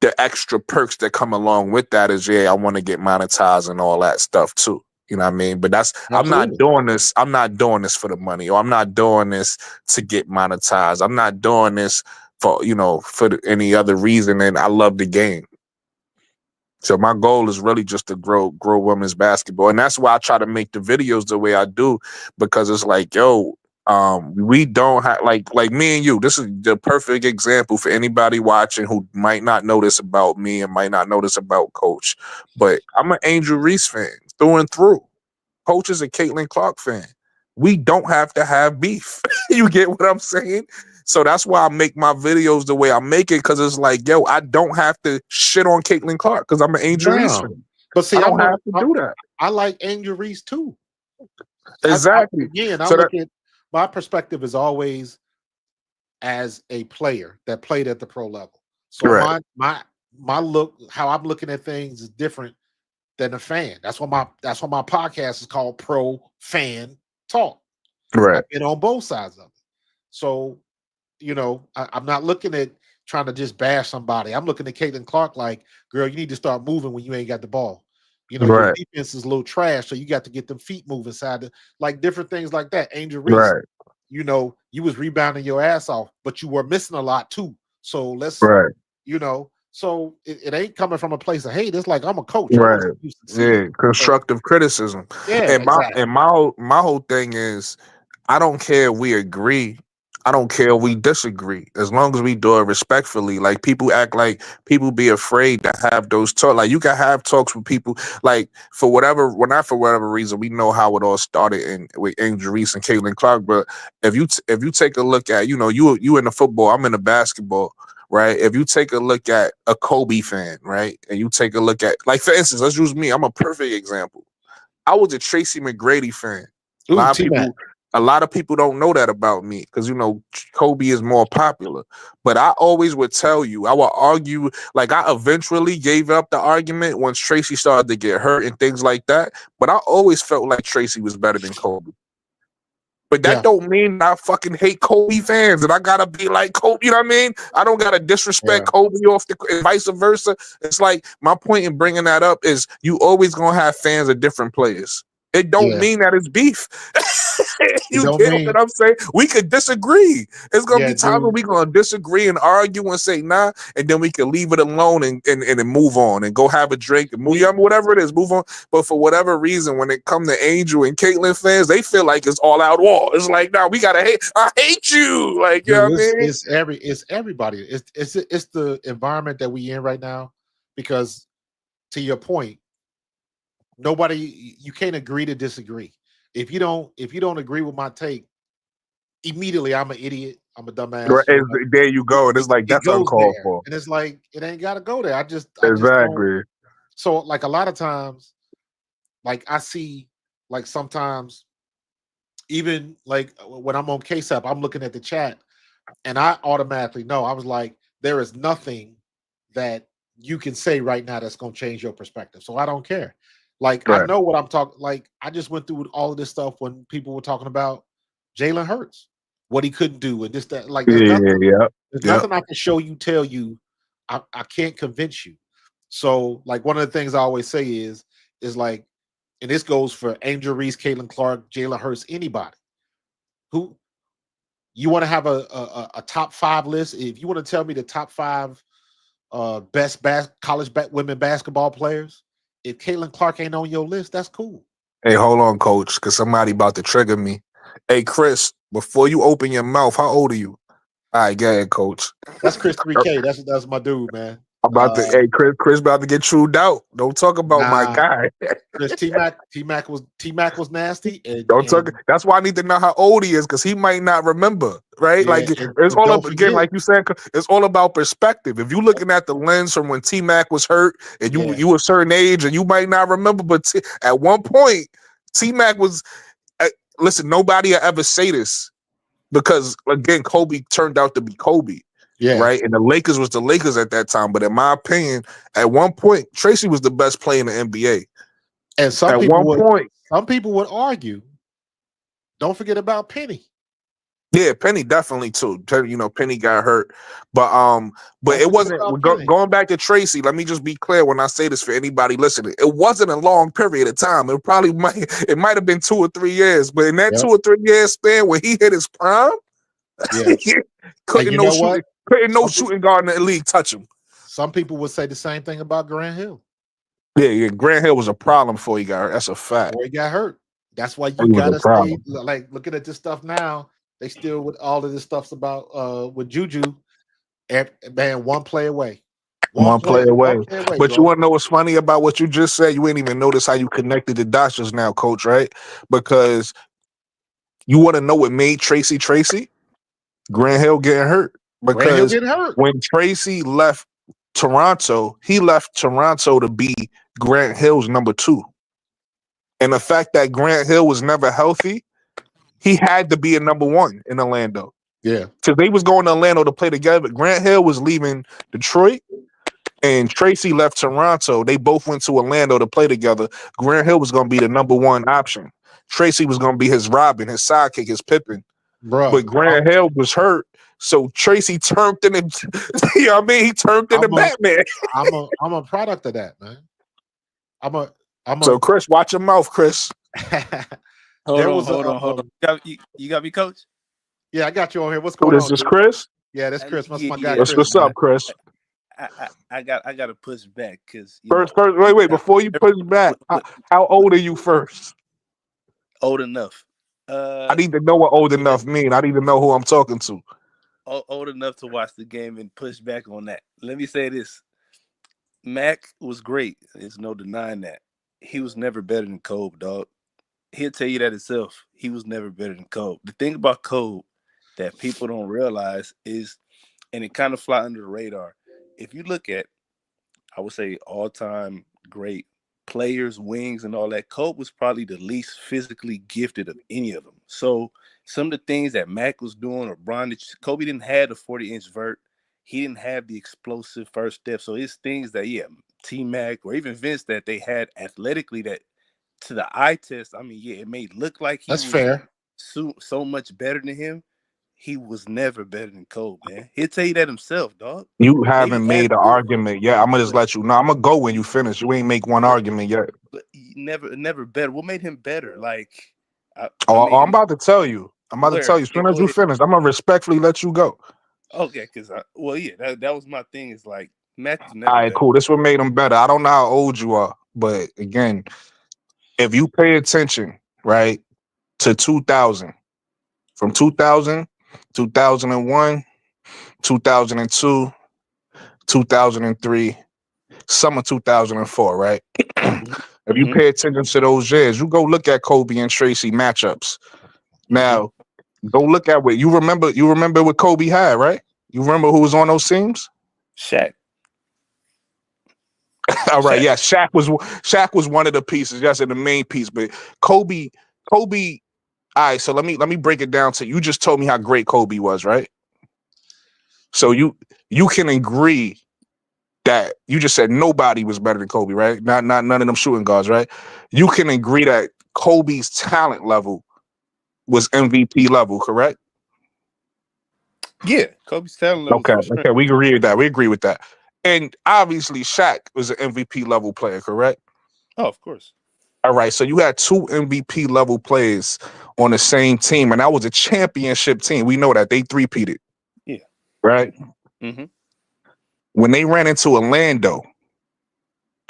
the extra perks that come along with that is, I want to get monetized and all that stuff too. You know what I mean? But I'm not Absolutely. doing this. I'm not doing this for the money, or I'm not doing this to get monetized. I'm not doing this for any other reason. And I love the game. So my goal is really just to grow women's basketball. And that's why I try to make the videos the way I do, because it's like, yo, we don't have like me and you. This is the perfect example for anybody watching who might not know this about me and might not know this about Coach. But I'm an Angel Reese fan through and through. Coach is a Caitlin Clark fan. We don't have to have beef. You get what I'm saying? So that's why I make my videos the way I make it, because it's like, yo, I don't have to shit on Caitlin Clark because I'm an Angel Reese No. fan. But I see, don't have to do that. I like Angel Reese too. Exactly. Again, I So that look at my perspective is always as a player that played at the pro level. So right, my look, how I'm looking at things is different than a fan. That's why my podcast is called Pro Fan Talk. right, I've been on both sides of it. So, I'm not looking at trying to just bash somebody. I'm looking at Caitlin Clark like, girl, you need to start moving when you ain't got the ball. Your right, defense is a little trash, so you got to get them feet moving like different things like that. Angel Reese, right, you was rebounding your ass off, but you were missing a lot too. So right, so it ain't coming from a place of hate. It's like I'm a coach. I want to right. see you succeed. Yeah, So constructive criticism. yeah, And my exactly. and my whole thing is, I don't care if we agree. I don't care if we disagree. As long as we do it respectfully. Like, people act like people be afraid to have those talks. Like, you can have talks with people. Like, not for whatever reason, we know how it all started with Angel Reese and Caitlin Clark. But if you take a look at, you in the football, I'm in the basketball, right? If you take a look at a Kobe fan, right, and you take a look at, like, for instance, let's use me. I'm a perfect example. I was a Tracy McGrady fan. A Ooh, lot of T Mac. people, a lot of people don't know that about me, because Kobe is more popular. But I always would tell you, I would argue. Like, I eventually gave up the argument once Tracy started to get hurt and things like that. But I always felt like Tracy was better than Kobe. But that Yeah, don't mean I fucking hate Kobe fans and I gotta be like Kobe. You know what I mean? I don't gotta disrespect yeah, Kobe off and vice versa. It's like, my point in bringing that up is, you always gonna have fans of different players. It don't yeah. mean that it's beef. It You don't get mean what I'm saying? We could disagree. It's gonna yeah, be times when dude. we gonna disagree and argue and say nah, and then we can leave it alone and then move on and go have a drink and move, We whatever it is, move on. But for whatever reason, when it come to Angel and Caitlyn fans, they feel like it's all out war. It's like, nah, we gotta hate. I hate you. Like, you know dude, what I mean? it's everybody. It's the environment that we in right now, because to your point, nobody you can't agree to disagree. If you don't agree with my take, immediately I'm an idiot. I'm a Right, dumbass. there you It, go. And it, it's like, it that's goes uncalled there, for. and it's like it ain't got to go there. I just don't. Exactly. So like a lot of times, like I see, like sometimes even like when I'm on KSAP, I'm looking at the chat, and I automatically know. I was like, there is nothing that you can say right now that's going to change your perspective. So I don't care. Like I Right. know what I'm talking. Like I just went through all of this stuff when people were talking about Jalen Hurts. what he couldn't do, and this that. Like Yeah, yeah, there's yeah. nothing I can show you, tell you. I can't convince you. So like one of the things I always say is like, and this goes for Angel Reese, Caitlin Clark, Jalen Hurts, anybody who you want to have a top five list. If you want to tell me the top five best women basketball players, if Caitlin Clark ain't on your list, that's cool. Hey, hold on, coach, because somebody about to trigger me. Hey, Chris, before you open your mouth, how old are you? All right, go ahead, coach. That's Chris 3K. That's my dude, man. I'm about to, hey, Chris about to get chewed out. Don't talk about my Nah, guy. Chris T Mac was nasty, Don't talk. and That's why I need to know how old he is, because he might not remember, right? yeah, Like it's and all don't up again, forget, like you said, it's all about perspective. If you looking at the lens from when T Mac was hurt and yeah, you a certain age and you might not remember, but at one point T Mac was. Listen, nobody will ever say this because again, Kobe turned out to be Kobe. yeah. Right, and the Lakers was the Lakers at that time. But in my opinion, at one point, Tracy was the best player in the NBA. And At one point, some people would argue. Don't forget about Penny. yeah, Penny definitely too. You know, Penny got hurt, but Don't it forget wasn't. about Penny. Going back to Tracy, let me just be clear when I say this for anybody listening. It wasn't a long period of time. It might have been 2 or 3 years, but in that Yep. 2 or 3 year span where he hit his prime, Yeah. And you know what? couldn't no Some, pe- shooting guard in the league touch him. some people would say the same thing about Grant Hill Yeah, Grant Hill was a problem before he got hurt. That's a fact. before he got hurt. That's why He you was a gotta stay problem. like looking at this stuff now. They still with all of this stuff's about with Juju. Man, one play away. One play One away. play away, But you bro. want to know what's funny about what you just said? You ain't even notice how you connected the dots just now, coach, right? Because you want to know what made Tracy Tracy? Grant Hill getting hurt. Grant Hill Because getting hurt. when Tracy left Toronto, he left Toronto to be Grant Hill's number 2. And the fact that Grant Hill was never healthy, he had to be a number 1 in Orlando. Yeah. Because they was going to Orlando to play together. But Grant Hill was leaving Detroit. And Tracy left Toronto. They both went to Orlando to play together. Grant Hill was going to be the number 1 option. Tracy was going to be his Robin, his sidekick, his Pippen. Bro. But Grant Hill was hurt, so Tracy turned into, you know what I mean? He turned into Batman. I'm a product of that, man. I'm So a Chris, watch your mouth, Chris. there was hold on. You got me, coach? yeah, I got you on here. What's Who going this on, is dude? Chris? Yeah, that's Chris. That's my guy, Yeah. Chris. What's Man. up, Chris? I got to push back because First, wait, before you push back, how old are you first? old enough. I need to know what old enough mean. I need to know who I'm talking to. Old enough to watch the game and push back on that. Let me say this: Mac was great. There's no denying that. He was never better than Kobe, dog. He'll tell you that himself. He was never better than Kobe. The thing about Kobe that people don't realize is, and it kind of fly under the radar. If you look at, I would say, all-time great players, wings, and all that, Kobe was probably the least physically gifted of any of them. So some of the things that Mac was doing or Bron, Kobe didn't have the 40-inch vert. He didn't have the explosive first step. So it's things that, T-Mac or even Vince that they had athletically that to the eye test, I mean, it may look like he That's was fair. so much better than him. He was never better than Kobe, man. He'll tell you that himself, dog. You Maybe haven't made an athlete, argument yet. I'm gonna just let you know. I'm gonna go when you finish. You ain't make one argument yet. but never better. What made him better? Like, I I'm mean, about to tell you. I'm about to tell you. As soon as Go you ahead. finish, I'm gonna respectfully let you go. Okay, because that was my thing. Is like Mac was All never right, better. cool. This what made him better. I don't know how old you are, but again, if you pay attention, right, to 2000, from 2000, 2001, 2002, 2003, summer 2004, right? If you Mhm. pay attention to those years, you go look at Kobe and Tracy matchups. Now, go look at what you remember. You remember what Kobe had, right? You remember who was on those teams? Shaq. All right, Shaq. yeah, Shaq was one of the pieces, yes, and the main piece. But Kobe. All right, so let me break it down to you. Just told me how great Kobe was, right? So you can agree that you just said nobody was better than Kobe, right? Not none of them shooting guards, right? You can agree that Kobe's talent level was MVP level, correct? Yeah, Kobe's talent levels Okay, were strength. okay, we agree with that. We agree with that. And obviously, Shaq was an MVP level player, correct? Oh, of course. All right, so you had two MVP level players on the same team, and that was a championship team. We know that they three-peated, Yeah. right? Mm-hmm. When they ran into Orlando,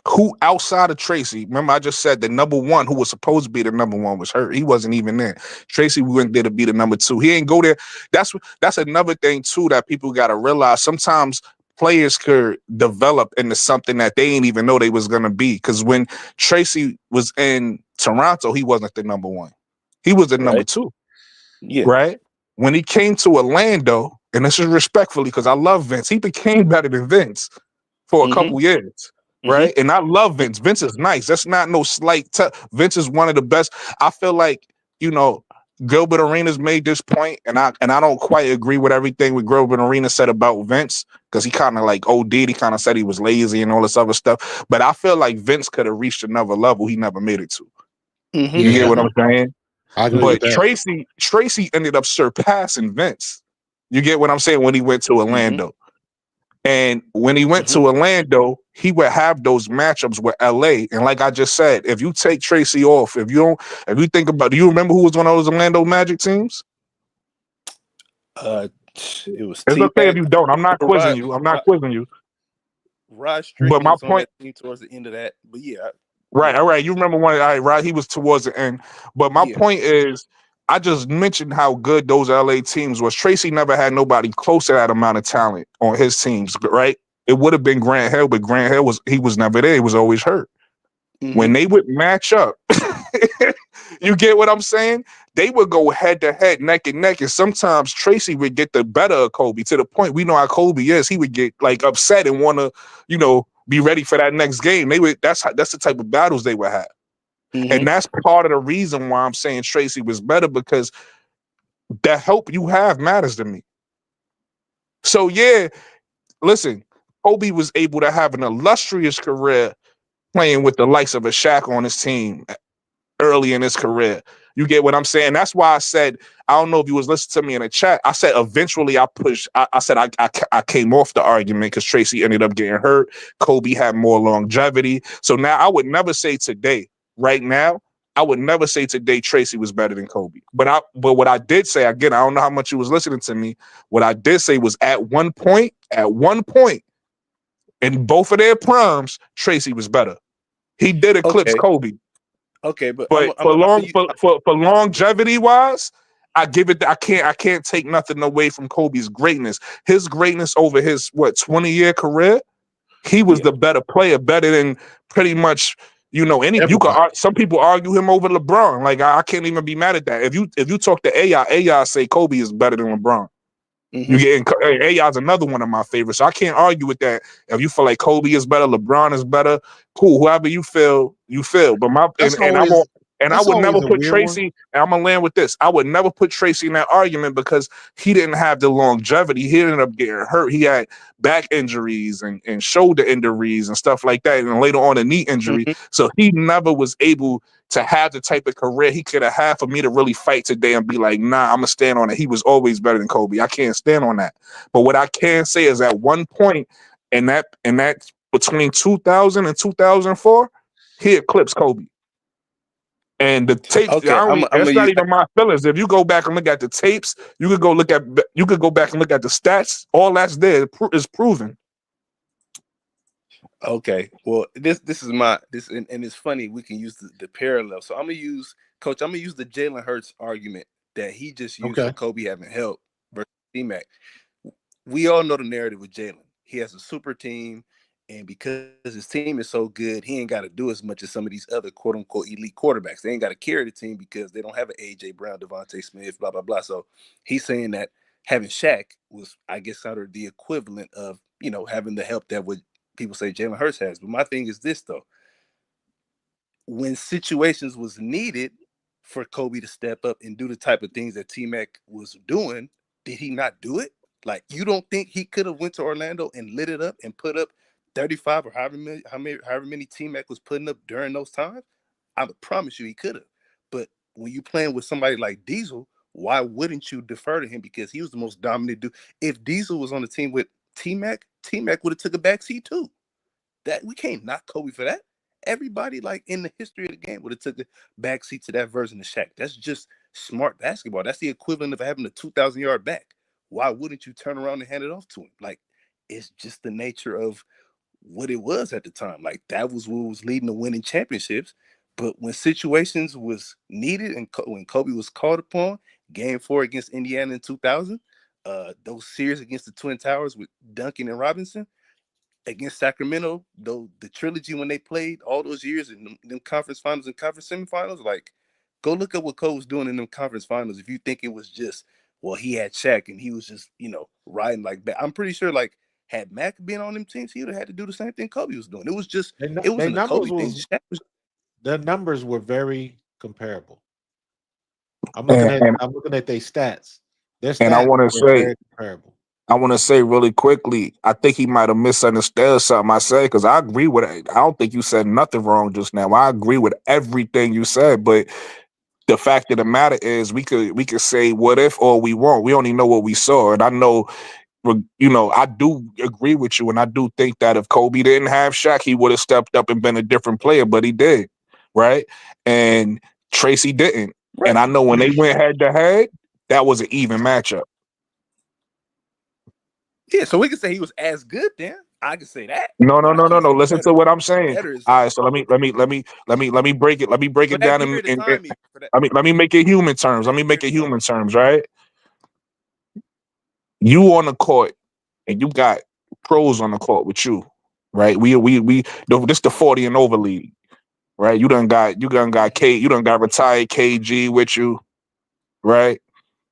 who outside of Tracy? Remember, I just said the number one who was supposed to be the number one was hurt. He wasn't even there. Tracy went there to be the number two. He ain't go there. That's another thing too that people got to realize. Sometimes players could develop into something that they ain't even know they was gonna be. Because when Tracy was in Toronto, he wasn't the number one. He was the number Right. two, Yeah. right? When he came to Orlando, and this is respectfully because I love Vince, he became better than Vince for a Mm-hmm. couple years, Mm-hmm. right? And I love Vince. Vince is nice. That's not no slight. Vince is one of the best. I feel like Gilbert Arenas made this point, and I don't quite agree with everything with Gilbert Arenas said about Vince because he kind of like OD'd. He kind of said he was lazy and all this other stuff. But I feel like Vince could have reached another level he never made it to. Mm-hmm. You get Yeah, what I'm saying? I agree Mm-hmm. with But that. Tracy ended up surpassing Vince. You get what I'm saying when he went to Mm-hmm. Orlando. And when he went Mm-hmm. to Orlando, he would have those matchups with LA. And like I just said, if you take Tracy off, if you think about, do you remember who was on those Orlando Magic teams? Uh, it was It's T okay if Mac. you don't. I'm not quizzing Rod, you. I'm not Rod, quizzing you. Rod But Strickland my was on point, that team towards the end of that. But yeah, right, yeah, all right, you remember one, all right, right? He was towards the end. But my yeah. point is, I just mentioned how good those LA teams was. Tracy never had nobody close to that amount of talent on his teams, right? It would have been Grant Hill, but Grant Hill was never there. He was always hurt. Mm-hmm. When they would match up, you get what I'm saying? They would go head to head, neck and neck, and sometimes Tracy would get the better of Kobe to the point we know how Kobe is. He would get like upset and want to, be ready for that next game. That's the type of battles they would have, Mm-hmm. and that's part of the reason why I'm saying Tracy was better because the help you have matters to me. So yeah, listen, Kobe was able to have an illustrious career playing with the likes of a Shaq on his team early in his career. You get what I'm saying? That's why I said, I don't know if you was listening to me in the chat. I said eventually I said I came off the argument because Tracy ended up getting hurt. Kobe had more longevity. So now I would never say today, right now, I would never say today Tracy was better than Kobe. But what I did say, again, I don't know how much you was listening to me. What I did say was at one point, in both of their primes, Tracy was better. He did eclipse Okay. Kobe. Okay, but But I'm gonna use for longevity wise, I give it. I can't take nothing away from Kobe's greatness. His greatness over his 20-year career, he was yeah. the better player, better than pretty much any. You could Everybody. some people argue him over LeBron. Like I can't even be mad at that. If you talk to AI say Kobe is better than LeBron. You Mm-hmm. get AI's another one of my favorites. So I can't argue with that. If you feel like Kobe is better, LeBron is better, cool. Whoever you feel, you feel. But That's I that's would never always a put weird one. Tracy, and I'm gonna land with this. I would never put Tracy in that argument because he didn't have the longevity. He ended up getting hurt. He had back injuries and shoulder injuries and stuff like that, and later on a knee injury. Mm-hmm. So he never was able to have the type of career he could have had for me to really fight today and be like, nah, I'm gonna stand on it. He was always better than Kobe. I can't stand on that. But what I can say is at one point in that between 2000 and 2004, he eclipsed Kobe. And the tapes, Okay, I'm that's gonna not use even my feelings. If you go back and look at the tapes, you could go back and look at the stats. All that's there is proven. okay. Well, this is my this and it's funny we can use the parallel. So I'm gonna use Coach. I'm gonna use the Jalen Hurts argument that he just used for Okay. Kobe having help versus T Mac. We all know the narrative with Jalen. He has a super team, and because his team is so good, he ain't got to do as much as some of these other quote unquote elite quarterbacks. They ain't got to carry the team because they don't have an AJ Brown, Devontae Smith, blah blah blah. So he's saying that having Shaq was, I guess, sort of the equivalent of having the help that would people say Jalen Hurts has. But my thing is this though: when situations was needed for Kobe to step up and do the type of things that T Mac was doing, did he not do it? Like, you don't think he could have went to Orlando and lit it up and put up 35 or however many T Mac was putting up during those times? I would promise you he could have. But when you playing with somebody like Diesel, why wouldn't you defer to him? Because he was the most dominant dude. If Diesel was on the team with T-Mac, T-Mac would have took a backseat too. That we can't knock Kobe for that. Everybody like in the history of the game would have took a backseat to that version of Shaq. That's just smart basketball. That's the equivalent of having a 2,000-yard back. Why wouldn't you turn around and hand it off to him? Like, it's just the nature of what it was at the time. Like, that was what was leading to winning championships. But when situations was needed and when Kobe was called upon, Game 4 against Indiana in 2000, those series against the Twin Towers with Duncan and Robinson, against Sacramento, though the trilogy when they played all those years in them conference finals and conference semifinals, like, go look at what Kobe was doing in them conference finals. If you think it was just, well, he had Shaq and he was just, riding like that. I'm pretty sure, like, had Mac been on them teams, he would have had to do the same thing Kobe was doing. It was just, it wasn't a Kobe thing. Their numbers were very comparable. I'm And looking at their stats. Their stats and I want were to say, very comparable. I want to say really quickly, I think he might have misunderstood something I said, because I agree with it. I don't think you said nothing wrong just now. I agree with everything you said, but the fact of the matter is we could say what if all we want. We only know what we saw. And I know, I do agree with you, and I do think that if Kobe didn't have Shaq, he would have stepped up and been a different player, but he did, right? And Tracy didn't. Right. And I know when they went head to head, that was an even matchup. Yeah, so we can say he was as good then. I can say that. No. Listen to what I'm saying. All right, so let me break it. Let me break it down let me make it human terms. Let me make it human terms, right? You on the court and you got pros on the court with you, right? This the 40 and over league, right? You done got retired KG with you, right?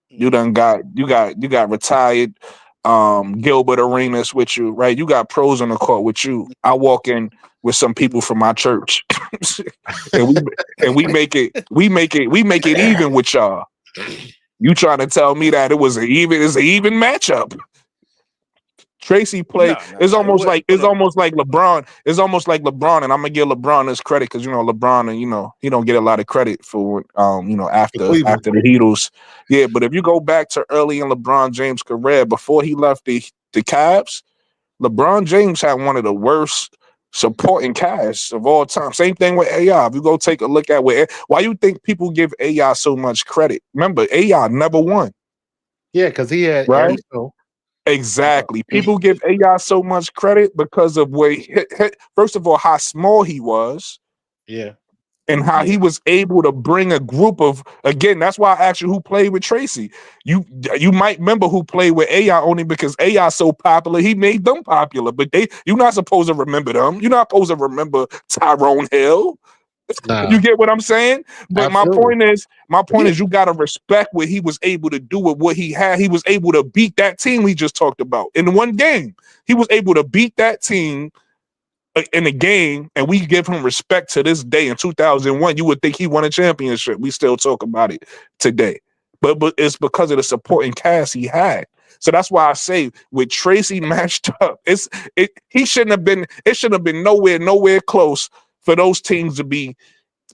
You got retired Gilbert Arenas with you, right? You got pros on the court with you. I walk in with some people from my church, and we make it even with y'all. You trying to tell me that it's an even matchup? Tracy played. It's almost like LeBron. It's almost like LeBron, and I'm gonna give LeBron his credit because LeBron, and he don't get a lot of credit for after the Heatles. Yeah, but if you go back to early in LeBron James' career, before he left the Cavs, LeBron James had one of the worst supporting casts of all time. Same thing with AI. If you go take a look at why you think people give AI so much credit? Remember, AI never won. Yeah, because he had right. Exactly. People give AI so much credit because of first of all, how small he was. Yeah. And how he was able to bring a group of, again, that's why I asked you who played with Tracy. You might remember who played with AI only because AI so popular, he made them popular. But you're not supposed to remember them. You're not supposed to remember Tyrone Hill. Nah. You get what I'm saying? But absolutely. my point is you gotta respect what he was able to do with what he had. He was able to beat that team we just talked about in one game. He was able to beat that team in a game, and we give him respect to this day. In 2001, you would think he won a championship. We still talk about it today. But it's because of the supporting cast he had. So that's why I say with Tracy matched up, it shouldn't have been nowhere close for those teams to be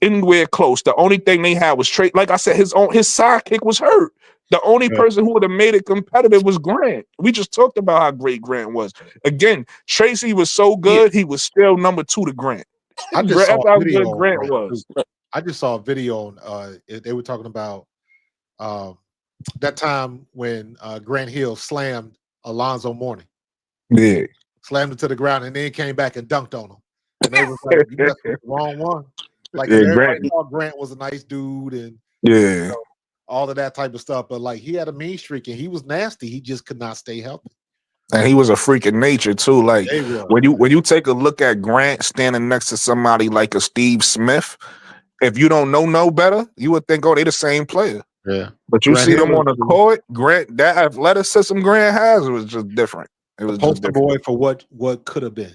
anywhere close. The only thing they had was Tracy. Like I said, his sidekick was hurt. The only person who would have made it competitive was Grant. We just talked about how great Grant was. Again, Tracy was so good, he was still number 2 to Grant. I just saw a video on Grant was. I just saw a video on they were talking about that time when Grant Hill slammed Alonzo Mourning. Yeah. Slammed him to the ground and then came back and dunked on him. And they was like, you must be the wrong one. Like everybody thought Grant was a nice dude and all of that type of stuff. But like he had a mean streak and he was nasty. He just could not stay healthy. And he was a freak of nature too. Like when you take a look at Grant standing next to somebody like a Steve Smith, if you don't know no better, you would think, oh, they the same player. Yeah. But you Grant see them on the court, Grant, that athleticism Grant has was just different. It was poster boy for what could have been.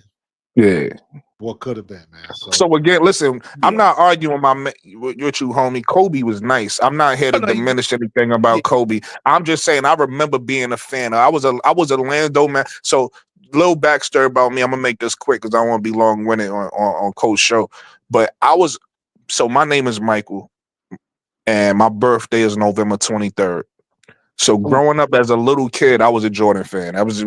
Yeah. What could have been, man. So again, listen, I'm not arguing with you, homie. Kobe was nice. I'm not here to diminish anything about Kobe. I'm just saying I remember being a fan. I was a Lando man. So little backstory about me. I'm gonna make this quick because I don't want to be long-winded on Coach show. But my name is Michael. and my birthday is November 23rd. So growing up as a little kid, I was a Jordan fan. That was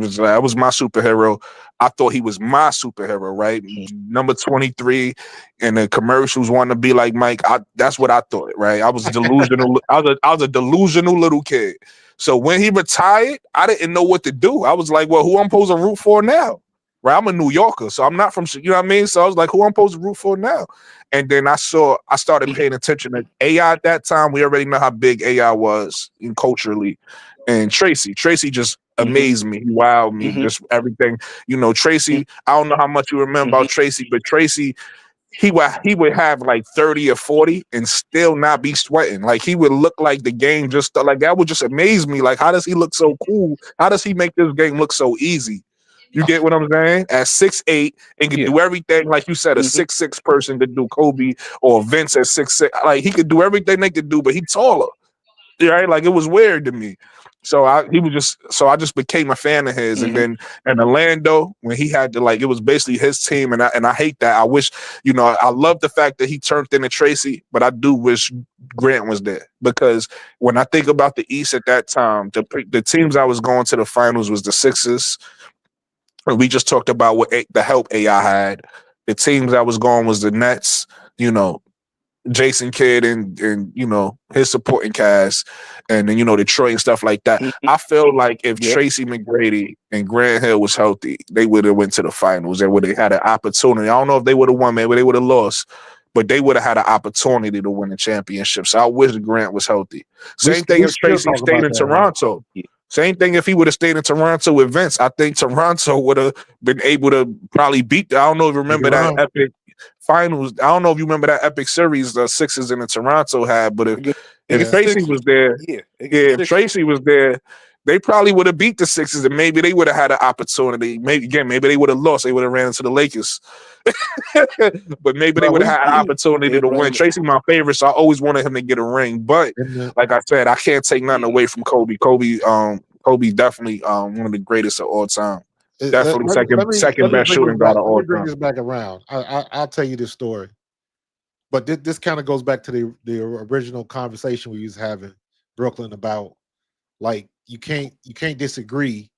my superhero. I thought he was my superhero, right? Number 23 in the commercials wanting to be like Mike. That's what I thought, right? I was delusional. I was a delusional little kid. So when he retired, I didn't know what to do. I was like, well, who I'm supposed to root for now? Right? I'm a New Yorker, so I'm not from, you know what I mean? So I was like, who I'm supposed to root for now? And then I started paying attention to AI at that time. We already know how big AI was culturally. And Tracy just amazed me, wowed me, just everything. You know, Tracy, I don't know how much you remember about Tracy, but Tracy, he would have like 30 or 40 and still not be sweating. Like he would look like the game just like that would just amaze me. Like, how does he look so cool? How does he make this game look so easy? You get what I'm saying? At 6'8" and can do everything, like you said, a 6'6" person could do Kobe or Vince at 6'6". Like he could do everything they could do, but he taller. Right? Like it was weird to me. So I just became a fan of his. And then in Orlando, when he had to, like, it was basically his team, and I hate that. I wish, I love the fact that he turned into Tracy, but I do wish Grant was there, because when I think about the East at that time, the teams I was going to the finals was the Sixers. And we just talked about the help AI had. The teams I was going was the Nets, Jason Kidd and his supporting cast, and then Detroit and stuff like that. I feel like if Tracy McGrady and Grant Hill was healthy, they would have went to the finals and would have had an opportunity. I don't know if they would have won, maybe they would have lost, but they would have had an opportunity to win a championship. So I wish Grant was healthy. Same thing if Tracy stayed in Toronto. Same thing if he would have stayed in Toronto with Vince. I think Toronto would have been able to probably beat. I don't know if you remember that epic finals. I don't know if you remember that epic series the Sixers in Toronto had, but if Tracy was there, if Tracy was there, they probably would have beat the Sixers, and maybe they would have had an opportunity. Maybe they would have lost. They would have ran into the Lakers, but maybe they would have had an opportunity to win. Tracy, my favorite, so I always wanted him to get a ring. But like I said, I can't take nothing away from Kobe. Kobe definitely one of the greatest of all time. Definitely second best shooting guard of all time. Let me bring this back around. I'll tell you this story, but this kind of goes back to the original conversation we was having, Brooklyn, about like you can't disagree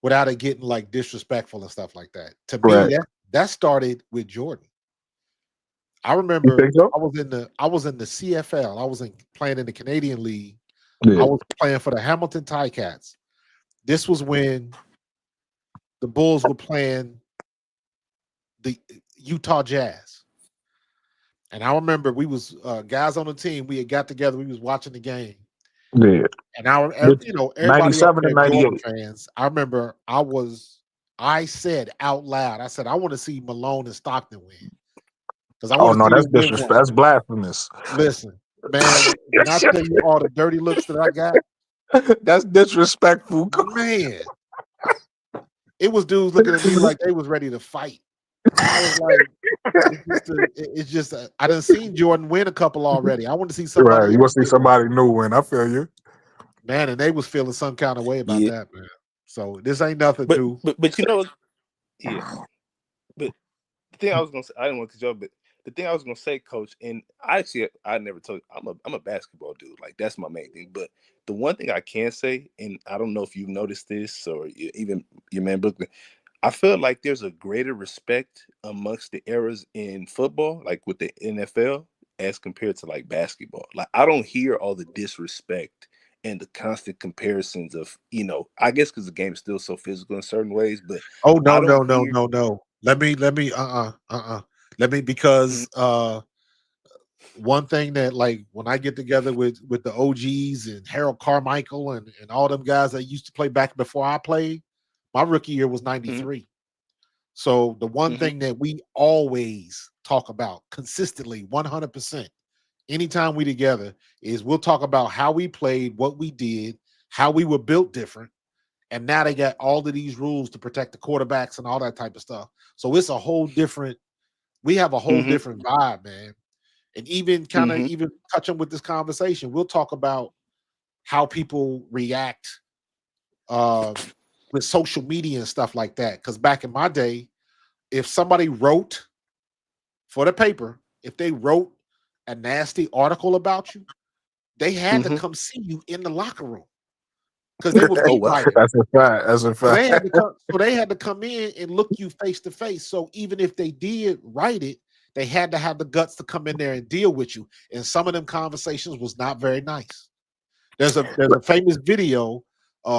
without it getting like disrespectful and stuff like that. To me, that started with Jordan. I remember so? I was in the CFL. I was playing in the Canadian League. Yeah. I was playing for the Hamilton Ticats. This was when the Bulls were playing the Utah Jazz. And I remember we was guys on the team. We had got together. We was watching the game. Yeah. And everybody 97 and 98 fans. I remember I said out loud, I said, I want to see Malone and Stockton win. Because I want to see that's disrespect. That's blasphemous. Listen, man, when I tell you all the dirty looks that I got, that's disrespectful. Man. It was dudes looking at me like they was ready to fight. I was like, it's just I done seen Jordan win a couple already. I want to see somebody. Right, you want to see somebody new win. I feel you, man. And they was feeling some kind of way about that, man. So this ain't nothing new. But But the thing I was gonna say, I didn't want to cut you off, but the thing I was gonna say, Coach, and I never told you, I'm a basketball dude. Like that's my main thing. But the one thing I can say, and I don't know if you've noticed this or even your man Brooklyn, I feel like there's a greater respect amongst the eras in football, like with the NFL, as compared to like basketball. Like I don't hear all the disrespect and the constant comparisons of, I guess because the game is still so physical in certain ways. But no. Let me because one thing that, like, when I get together with the OGs and Harold Carmichael and all them guys that used to play back before I played, my rookie year was 93. So the one thing that we always talk about consistently, 100%, anytime we together, is we'll talk about how we played, what we did, how we were built different. And now they got all of these rules to protect the quarterbacks and all that type of stuff. So it's a whole different, we have a whole different vibe, man. And even kind of even touching with this conversation, we'll talk about how people react with social media and stuff like that. Because back in my day, if somebody wrote for the paper, if they wrote a nasty article about you, They had to Mhm. come see you in the locker room because they were Oh beat wow. writers. That's a fact. That's a So they fact. had to come. So they had to come in and look you face to face. So even if they did write it, they had to have the guts to come in there and deal with you. And some of them conversations was not very nice. There's a famous video.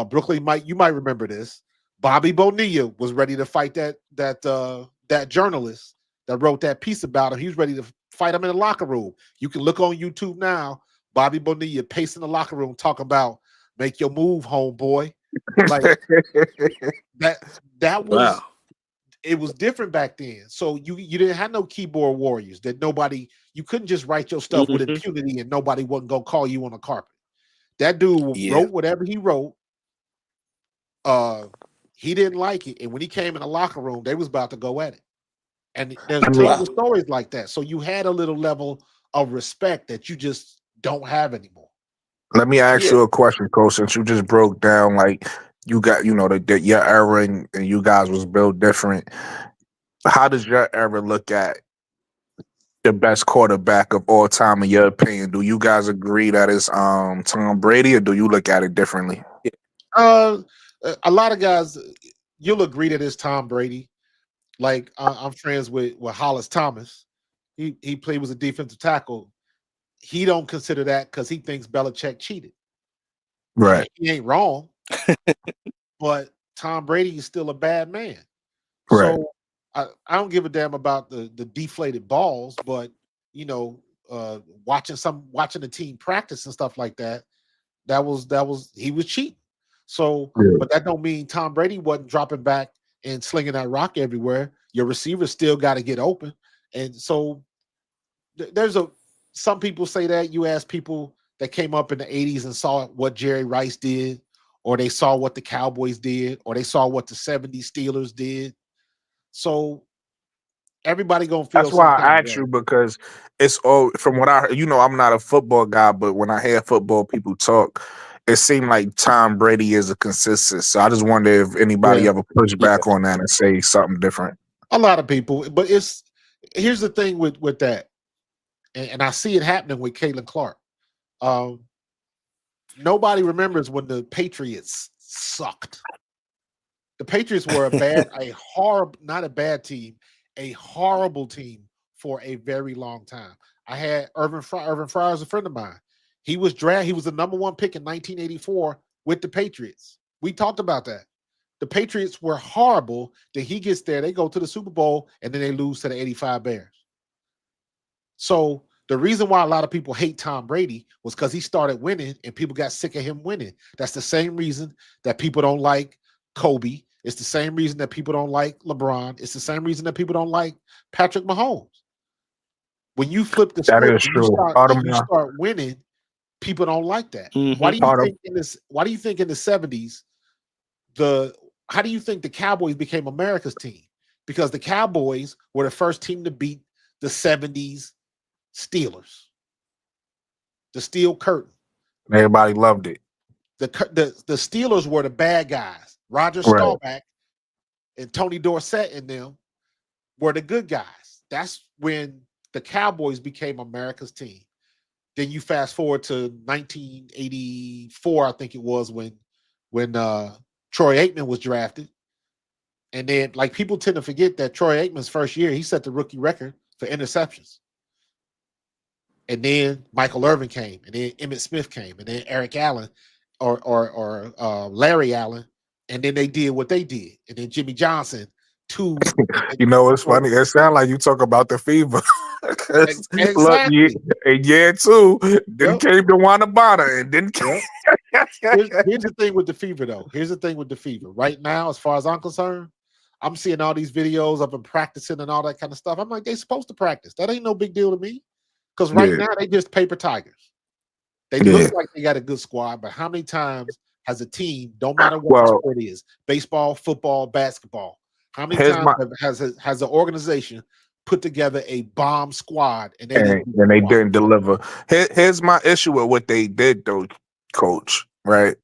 Brooklyn, you might remember this. Bobby Bonilla was ready to fight that journalist that wrote that piece about him. He was ready to fight him in the locker room. You can look on YouTube now. Bobby Bonilla pacing the locker room, talking about make your move, homeboy. Like that. That Wow. was it was different back then. So you didn't have no keyboard warriors that nobody. You couldn't just write your stuff with Mhm. impunity and nobody wasn't gonna call you on the carpet. That dude Yeah. wrote whatever he wrote. Uh, he didn't like it, and when he came in the locker room, they was about to go at it. And there's I mean, tons Wow. of stories like that. So you had a little level of respect that you just don't have anymore. let me ask Yeah. you a question, Cole. Since you just broke down, like you got, that your era and you guys was built different. How does your era look at the best quarterback of all time in your opinion? Do you guys agree that it's Tom Brady, or do you look at it differently? Yeah. Uh, a lot of guys, you'll agree that it's Tom Brady. Like I'm friends with Hollis Thomas. He played was a defensive tackle. He don't consider that because he thinks Belichick cheated. Right, He ain't wrong, but Tom Brady is still a bad man. right. So I don't give a damn about the deflated balls, but you know, watching the team practice and stuff like that, that was he was cheating. So, Yeah. but that don't mean Tom Brady wasn't dropping back and slinging that rock everywhere. Your receivers still got to get open, and so there's a some people say that you ask people that came up in the 80s and saw what Jerry Rice did, or they saw what the Cowboys did, or they saw what the 70s Steelers did. So everybody gonna feel That's some why kind I of asked way. you because it's all from what I heard. I'm not a football guy, but when I hear football people talk, it seemed like Tom Brady is a consistent. So I just wonder if anybody Yeah, ever push Yeah. back on that and say something different. a lot of people, but it's here's the thing with that, and I see it happening with Caitlin Clark. Um, Nobody remembers when the Patriots sucked. The Patriots were a horrible, not a bad team, a horrible team for a very long time. I had Irvin Fry. Irvin Fry is a friend of mine. He was drafted. He was the number one pick in 1984 with the Patriots. We talked about that. The Patriots were horrible. Then he gets there, they go to the Super Bowl, and then they lose to the '85 Bears. So the reason why a lot of people hate Tom Brady was because he started winning and people got sick of him winning. That's the same reason that people don't like Kobe. It's the same reason that people don't like LeBron. It's the same reason that people don't like Patrick Mahomes. When you flip the That script is true. and you start winning, people don't like that. Why Mhm. do you Autumn, think in this? Why do you think in the '70s the how do you think the Cowboys became America's team? Because the Cowboys were the first team to beat the '70s Steelers, the Steel Curtain. everybody loved it. The Steelers were the bad guys. Roger Right. Staubach and Tony Dorsett and them were the good guys. That's when the Cowboys became America's team. Then you fast forward to 1984, I think it was when Troy Aikman was drafted. And then like people tend to forget that Troy Aikman's first year, he set the rookie record for interceptions. And then Michael Irvin came, and then Emmett Smith came, and then Eric Allen or Larry Allen, and then they did what they did, and then Jimmy Johnson, two. It's So funny. It sounds like you talk about the fever. 'Cause look, exactly. in year two, then Yep. came to Wanabana, and then Yep. Here's the thing with the fever, though. Here's the thing with the fever. Right now, as far as I'm concerned, I'm seeing all these videos of them practicing and all that kind of stuff. I'm like, they supposed to practice. That ain't no big deal to me. Because right yeah, now they just paper tigers. They look yeah. like they got a good squad, but how many times has a team, don't matter what the Well, sport is, baseball, football, basketball, how many here's times my has an organization put together a bomb squad and they and, didn't beat the and they squad? didn't deliver. Here's my issue with what they did, though, Coach. Right.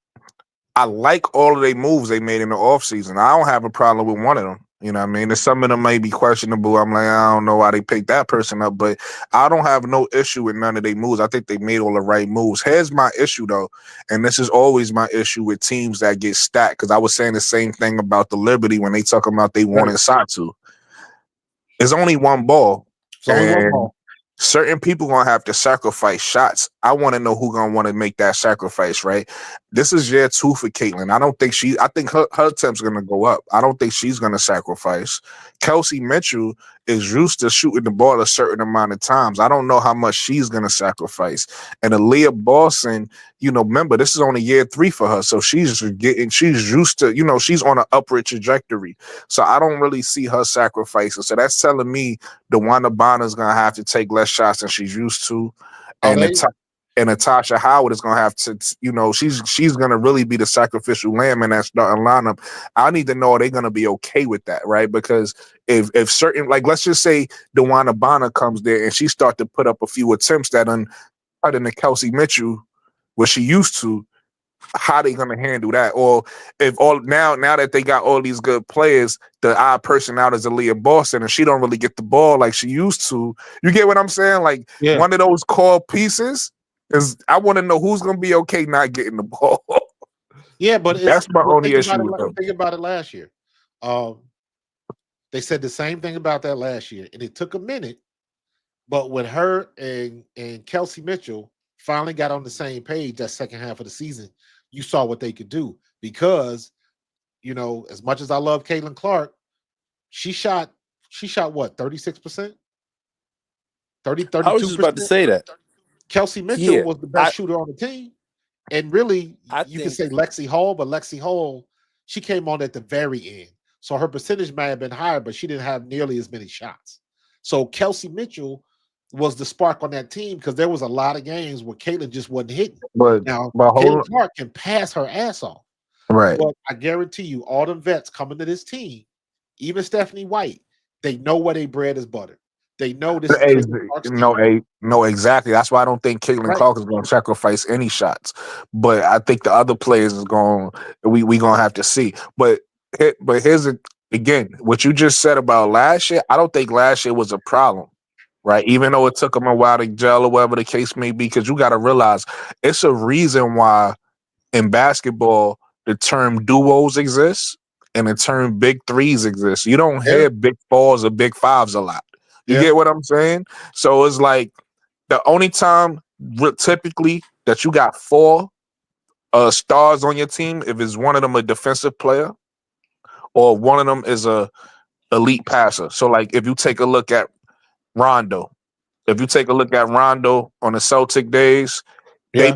I like all of their moves they made in the offseason. I don't have a problem with one of them. You know what I mean? And some of them may be questionable. I'm like, I don't know why they picked that person up, but I don't have no issue with none of their moves. I think they made all the right moves. Here's my issue though, and this is always my issue with teams that get stacked. Because I was saying the same thing about the Liberty when they talking about they Right. wanted Satu. It's only one ball, It's only one and ball. certain people gonna have to sacrifice shots. I want to know who gonna want to make that sacrifice, right? This is year 2 for Caitlin. I think her attempts gonna go up. I don't think she's gonna sacrifice. Kelsey Mitchell is used to shooting the ball a certain amount of times. I don't know how much she's gonna sacrifice. And Aaliyah Boston, remember this is only year 3 for her, so she's used to, she's on an upward trajectory. So I don't really see her sacrificing. So that's telling me DeWanda Bonner's gonna have to take less shots than she's used to, and Natasha Howard is gonna have to, she's gonna really be the sacrificial lamb in that starting lineup. I need to know, are they gonna be okay with that, right? Because if certain, like, let's just say DeWanda Bonner comes there and she start to put up a few attempts that other than Kelsey Mitchell, what she used to, how they gonna handle that? Or if all now that they got all these good players, the odd person out is Aaliyah Boston, and she don't really get the ball like she used to. You get what I'm saying? Like one of those core pieces is, I want to know who's gonna be okay not getting the ball. Yeah, but That's my only issue with them. Think about it last year. They said the same thing about that last year, and it took a minute. But when her and Kelsey Mitchell finally got on the same page that second half of the season, you saw what they could do. Because, as much as I love Caitlin Clark, she shot what, 36%? 32%? I was just about to say that. Kelsey Mitchell was the best shooter on the team. And really, you can say Lexi Hall, but Lexi Hall, she came on at the very end. So her percentage may have been higher, but she didn't have nearly as many shots. So Kelsey Mitchell was the spark on that team, because there was a lot of games where Caitlin just wasn't hitting. But Caitlin Clark can pass her ass off. Right. But I guarantee you, all them vets coming to this team, even Stephanie White, they know where they bread is buttered. They know this is Caitlin Clark's team. No, exactly. That's why I don't think Caitlin Clark is going to sacrifice any shots. But I think the other players is going. We going to have to see. But here's again, what you just said about last year. I don't think last year was a problem, right? Even though it took them a while to gel or whatever the case may be, because you got to realize it's a reason why in basketball the term duos exists and the term big threes exists. You don't hear big fours or big fives a lot. You get what I'm saying? So it's like the only time typically that you got 4 stars on your team, if it's one of them a defensive player or one of them is a elite passer. So like if you take a look at Rondo on the Celtic days, they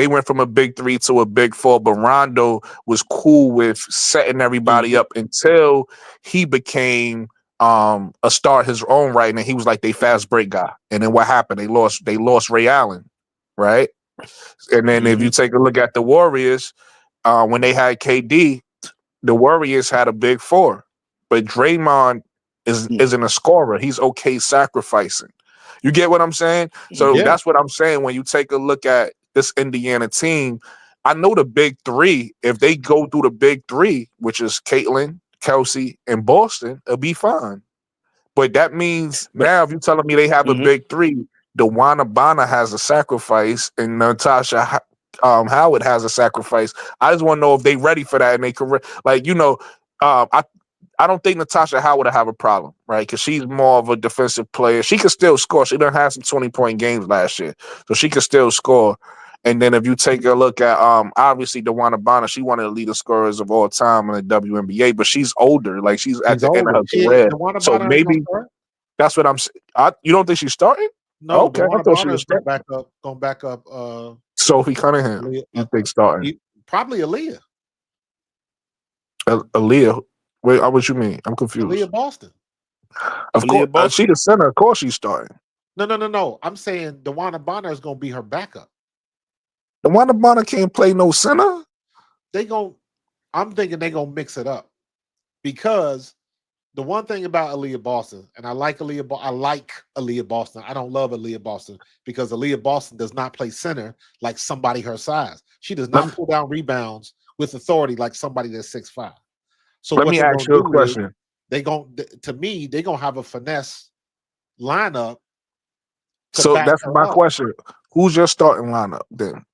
went from a big 3 to a big 4, but Rondo was cool with setting everybody up until he became a star his own right, and he was like they fast break guy. And then what happened? They lost Ray Allen, right? And then if you take a look at the Warriors, when they had KD, the Warriors had a big 4, but Draymond isn't a scorer. He's okay sacrificing. You get what I'm saying? So that's what I'm saying. When you take a look at this Indiana team, I know the big 3, if they go through the big 3, which is Caitlin, Kelsey, and Boston, it'll be fine. But that means now if you're telling me they have a big 3, DeWanda Bonner has a sacrifice and Natasha Howard has a sacrifice. I just want to know if they ready for that and they can, I don't think Natasha Howard will have a problem, right? Because she's more of a defensive player. She can still score. She done had some 20-point games last year, so she can still score. And then if you take a look at obviously DeWanda Bonner, she one of the leading scorers of all time in the WNBA, but she's older. Like she's at the end of her career. So maybe that's what I'm saying. You don't think she's starting? No, okay. I thought she was going back up. Sophie Cunningham. You think starting? Probably Aaliyah. Aaliyah. Wait, what you mean? I'm confused. Aaliyah Boston. Of course, she the center. Of course, she's starting. No. I'm saying DeWanda Bonner is going to be her backup. DeWanda Bonner can't play no center. I'm thinking they're going to mix it up, because the one thing about Aaliyah Boston, and I like Aaliyah Boston. I don't love Aaliyah Boston because Aaliyah Boston does not play center like somebody her size. She does not pull down rebounds with authority like somebody that's 6'5". So let me ask you a question. to me, they're gonna have a finesse lineup to So back that's her my up. question. Who's your starting lineup then?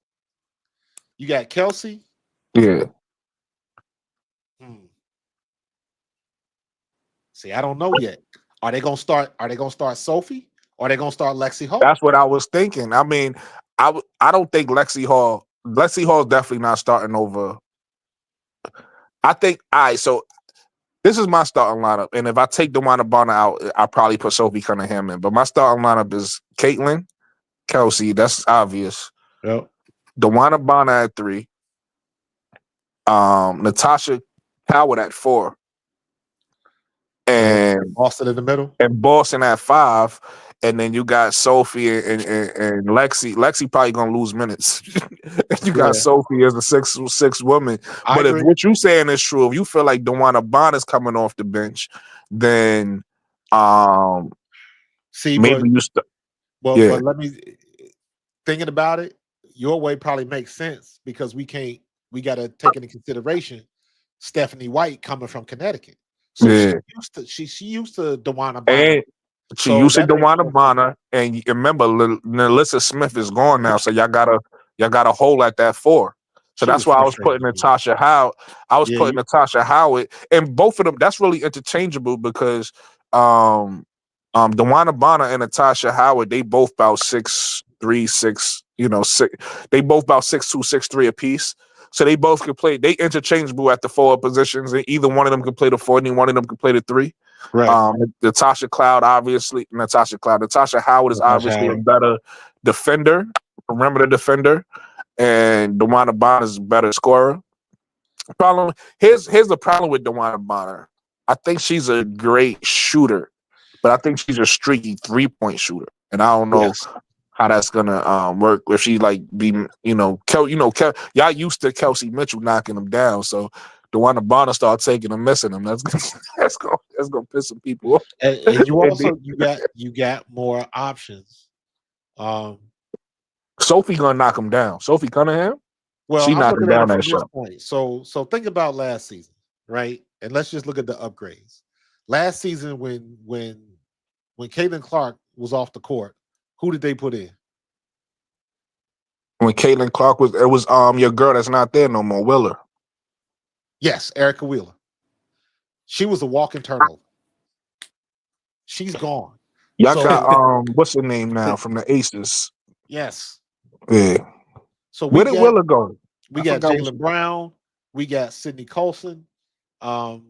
You got Kelsey. Yeah. Hmm. See, I don't know yet. Are they gonna start? Are they gonna start Sophie? Or are they gonna start Lexi Hall? That's what I was thinking. I mean, I don't think Lexi Hall is definitely not starting over. I think so this is my starting lineup. And if I take DeWanna Bonner out, I probably put Sophie Cunningham in. But my starting lineup is Caitlin, Kelsey, that's obvious. Yep. DeWanna Bonner at 3. Natasha Howard at 4. And Austin in the middle. Boston at 5. And then you got Sophie and Lexi. Lexi probably gonna lose minutes. You got Sophie as the six woman. But if what you saying is true, if you feel like DeWanna Bonner's coming off the bench, then see, maybe but let me thinking about it. Your way probably makes sense because we got to take into consideration Stephanie White coming from Connecticut. So she used to DeWanna Bonner. And she used to DeWanna Bonner, and remember, Nelissa Smith is gone now, so y'all got a hole at that 4. So that's why I was putting Natasha Howard. Putting Natasha Howard, and both of them. That's really interchangeable because DeWanna Bonner and Natasha Howard, they both about 6'3", 6. They both about 6'2", 6'3" apiece. So they both could play. They interchangeable at the forward positions, and either one of them could play the 4, and one of them could play the 3. Right. Natasha Howard is obviously a better defender, perimeter defender, and DeWanna Bonner is a better scorer. Here's the problem with DeWanna Bonner. I think she's a great shooter, but I think she's a streaky 3-point shooter, and I don't know how that's gonna work if she y'all used to Kelsey Mitchell knocking them down, so DeWanna Bonner start taking them, missing them. That's gonna piss some people off. And you also you got more options. Sophie gonna knock him down. Sophie Cunningham. Well, she I'm knocked him looking at down it that from shot. this point. So think about last season, right? And let's just look at the upgrades. Last season, when Caitlin Clark was off the court, who did they put in? When Caitlin Clark was, it was your girl that's not there no more, Wheeler. Yes, Erica Wheeler. She was a walking turnover. She's gone. Y'all got what's her name now from the Aces? Yes. Yeah. So where did Wheeler go? We got Jalen Brown. We got Sydney Colson. You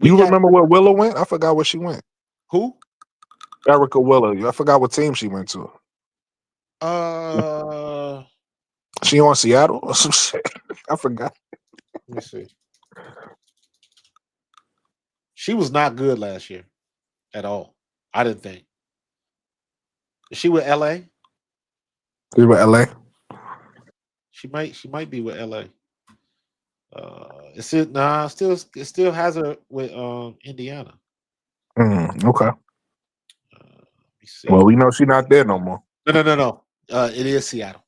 remember where Wheeler went? I forgot where she went. Who? Erica Wheeler. I forgot what team she went to. She on Seattle or some shit. I forgot. Let me see. She was not good last year at all. I didn't think. Is she with LA? She with LA? She might be with LA. It still has her with Indiana. Okay. Well, we know she's not there no more. No. It is Seattle.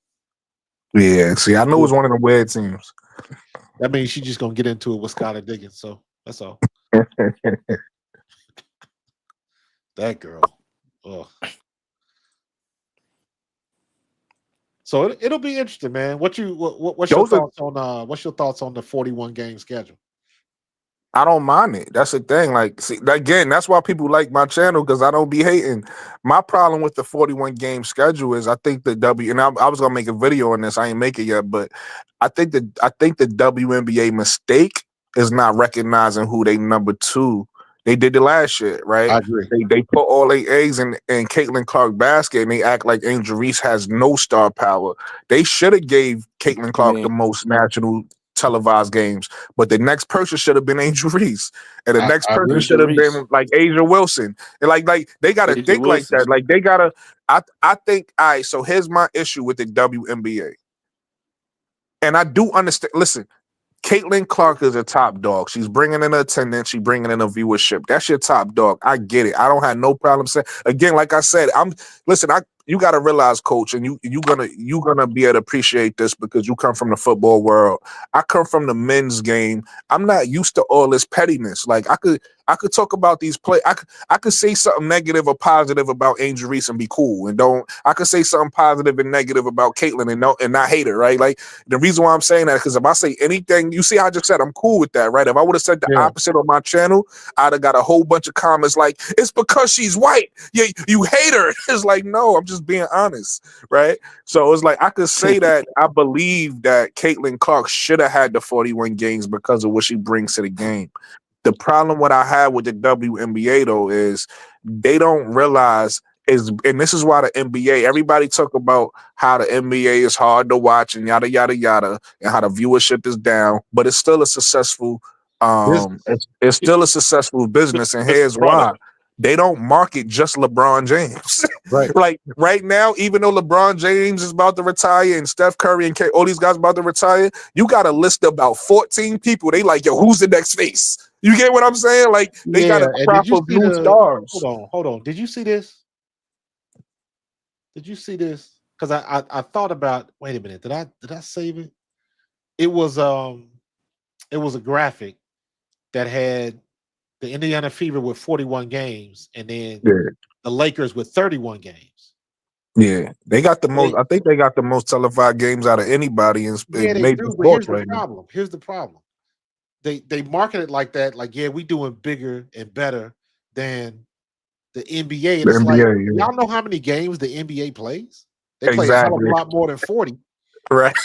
Yeah, see, I know it was one of the weird teams. That means she's just gonna get into it with Skylar Diggins, so that's all. That girl. Ugh. So it'll be interesting, man. What's your thoughts on the 41 game schedule? I don't mind it. That's the thing. Like, see, again, that's why people like my channel, because I don't be hating. My problem with the 41 game schedule is I think the I was gonna make a video on this. I ain't make it yet, but I think the WNBA mistake is not recognizing who they number 2. They did the last year, right? I agree. They put all their eggs in Caitlin Clark basket, and they act like Angel Reese has no star power. They should have gave Caitlin Clark the most national televised games, but the next person should have been Angel Reese, and the next person should have been like Asia Wilson. And like they gotta think like that. Like they gotta. I think. All right. So here's my issue with the WNBA, and I do understand. Listen. Caitlin Clark is a top dog. She's bringing in attendance. She's bringing in a viewership. That's your top dog. I get it. I don't have no problem saying. Again, like I said, you got to realize, coach, and you're gonna be able to appreciate this because you come from the football world. I come from the men's game. I'm not used to all this pettiness. Like I could talk about these play. I could say something negative or positive about Angel Reese and be cool, and don't. I could say something positive and negative about Caitlyn and not hate her, right? Like the reason why I'm saying that because if I say anything, you see, I just said I'm cool with that, right? If I would have said the opposite on my channel, I'd have got a whole bunch of comments like it's because she's white. You hate her. It's like no, I'm just being honest, right? So it's like I could say that I believe that Caitlyn Clark should have had the 41 games because of what she brings to the game. The problem what I have with the WNBA though is they don't realize and this is why the NBA, everybody talk about how the NBA is hard to watch and yada yada yada and how the viewership is down, but it's still a successful it's still a successful business. And here's why. They don't market just LeBron James. Right. Like right now, even though LeBron James is about to retire and Steph Curry and all these guys about to retire, you got a list of about 14 people. They like, yo, who's the next face? You get what I'm saying? Like they got a crop of new stars. Hold on. Did you see this? Because I thought about. Wait a minute. Did I save it? It was a graphic that had the Indiana Fever with 41 games, and then the Lakers with 31 games. Yeah, they got the most. I think they got the most televised games out of anybody in major sports right now. Here's the problem. They market it like that. Like, yeah, we doing bigger and better than the NBA. And it's like, y'all know how many games the NBA plays? They play a hell of a lot more than 40. Right.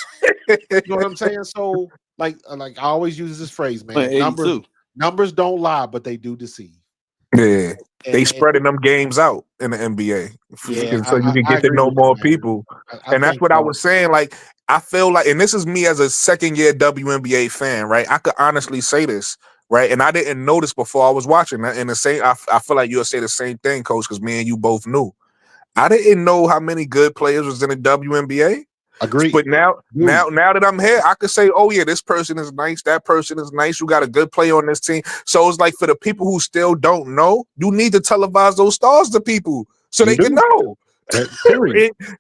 You know what I'm saying? So, like I always use this phrase, man. Numbers don't lie, but they do deceive. Yeah. They spreading them games out in the NBA. Yeah, so you can get to know more people. And that's what I was saying. Like, I feel like, and this is me as a second-year WNBA fan, right? I could honestly say this, right? And I didn't know this before I was watching that. And I feel like you'll say the same thing, Coach, because me and you both knew. I didn't know how many good players was in the WNBA. Agreed. But now that I'm here, I could say, oh yeah, this person is nice, that person is nice. You got a good player on this team. So it's like for the people who still don't know, you need to televise those stars to people so they can know.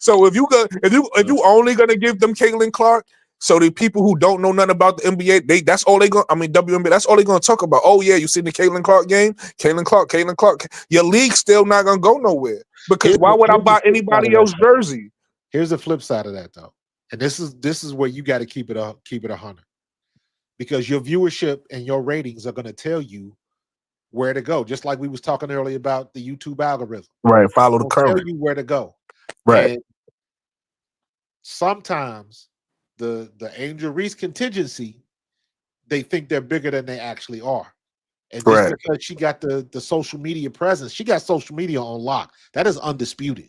So if you only gonna give them Caitlyn Clark, so the people who don't know nothing about the NBA, that's all they gonna. I mean WNBA, that's all they gonna talk about. Oh yeah, you seen the Caitlyn Clark game? Caitlyn Clark. Your league's still not gonna go nowhere because why would I buy anybody else's jersey? Here's the flip side of that, though, and this is where you got to keep it 100, because your viewership and your ratings are going to tell you where to go. Just like we was talking earlier about the YouTube algorithm, right? Follow the current. Tell you where to go, right? And sometimes the Angel Reese contingency, they think they're bigger than they actually are, and just because she got the social media presence, she got social media on lock. That is undisputed.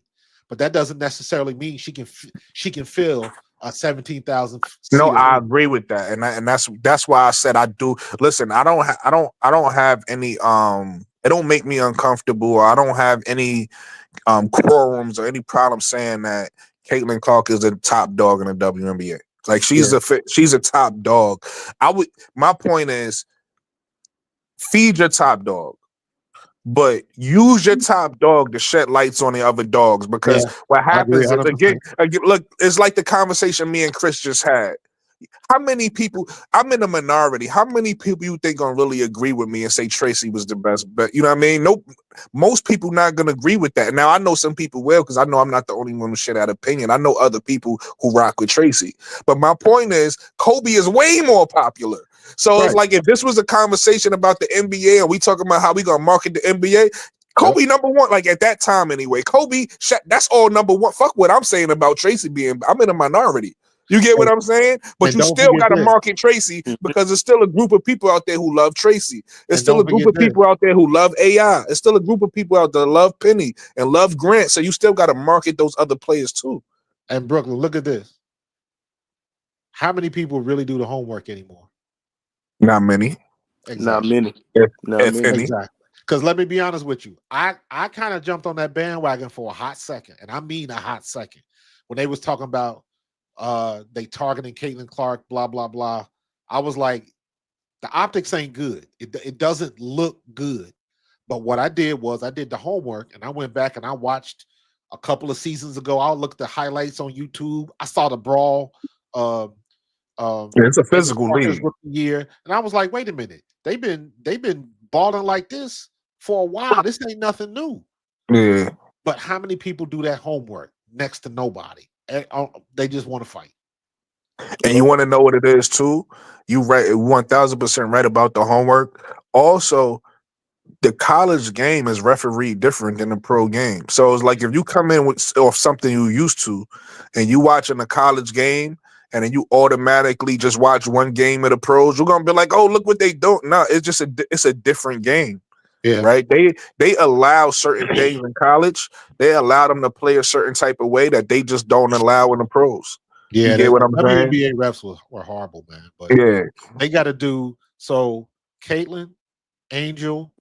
But that doesn't necessarily mean she can fill a 17,000. No, I agree with that, and that's why I said I do. Listen, I don't have any. It don't make me uncomfortable, or I don't have any quorums or any problem saying that Caitlyn Clark is a top dog in the WNBA. Like she's a top dog. My point is, feed your top dog. But use your top dog to shed lights on the other dogs, because what happens is again, look, it's like the conversation me and Chris just had. How many people? I'm in a minority. How many people you think gonna really agree with me and say Tracy was the best? But you know what I mean? Nope. Most people not gonna agree with that. Now I know some people will, because I know I'm not the only one who share that opinion. I know other people who rock with Tracy. But my point is, Kobe is way more popular. So it's like if this was a conversation about the NBA and we talking about how we gonna market the NBA, Kobe number one, like at that time anyway. Kobe, that's all number one. Fuck what I'm saying about Tracy being. I'm in a minority. You get what I'm saying? But you still got to market Tracy, because there's still a group of people out there who love Tracy. There's still a group of people out there who love AI. There's still a group of people out there that love Penny and love Grant. So you still got to market those other players too. And Brooklyn, look at this. How many people really do the homework anymore? Not many. Exactly. Not many. If any. Exactly. Because let me be honest with you. I kind of jumped on that bandwagon for a hot second. And I mean a hot second. When they was talking about they targeting Caitlyn Clark, blah, blah, blah. I was like, the optics ain't good. It doesn't look good. But what I did was I did the homework, and I went back and I watched a couple of seasons ago. I looked at the highlights on YouTube. I saw the brawl. Um, Yeah, it's a in the physical Parker's league. rookie year, and I was like, wait a minute, they've been balling like this for a while. This ain't nothing new. Yeah. But how many people do that homework? Next to nobody. They just want to fight. And you want to know what it is too? You right 1000% right about the homework. Also, the college game is refereed different than the pro game. So it's like if you come in with off something you used to, and you watching a college game, and then you automatically just watch one game of the pros, you're gonna be like, "Oh, look what they do!" No, it's a different game, Yeah, right? They allow certain things in college. They allow them to play a certain type of way that they just don't allow in the pros. You yeah. get The what I'm saying? WNBA refs were horrible, man. But Yeah, they got to do so. Caitlin, Angel,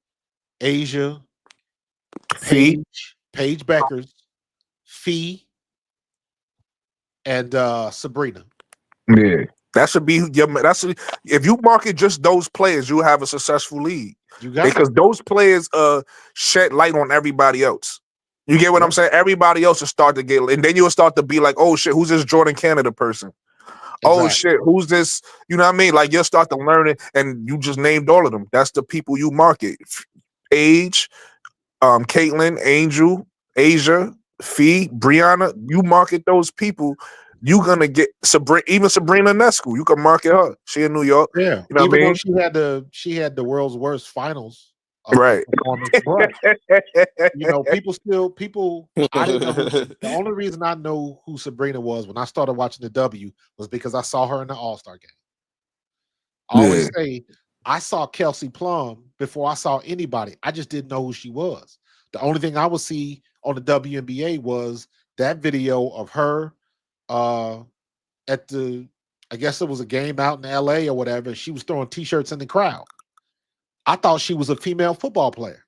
Asia, feet. Paige Beckers, Fee, and Sabrina. Yeah, that should be your. If you market just those players, you have a successful league You got because it. those players shed light on everybody else. You get what I'm Yep, saying? Everybody else will start to get, and then you'll start to be like, oh shit, who's this Jordan Canada person? Oh exactly. shit, who's this? You know what I mean? Like you'll start to learn it, and you just named all of them. That's the people you market. Age, Caitlin, Angel, Asia, Fee, Brianna, you market those people, you gonna get even Sabrina Nescu. You can market her. She in New York. Yeah. You know what I Even though mean? she had the world's worst finals Right. performance, but people. I didn't know who. The only reason I know who Sabrina was when I started watching the W was because I saw her in the All Star game. I Yeah. always say I saw Kelsey Plum before I saw anybody. I just didn't know who she was. The only thing I would see on the WNBA was that video of her uh, at the. I guess it was a game out in LA or whatever. She was throwing T-shirts in the crowd. I thought she was a female football player.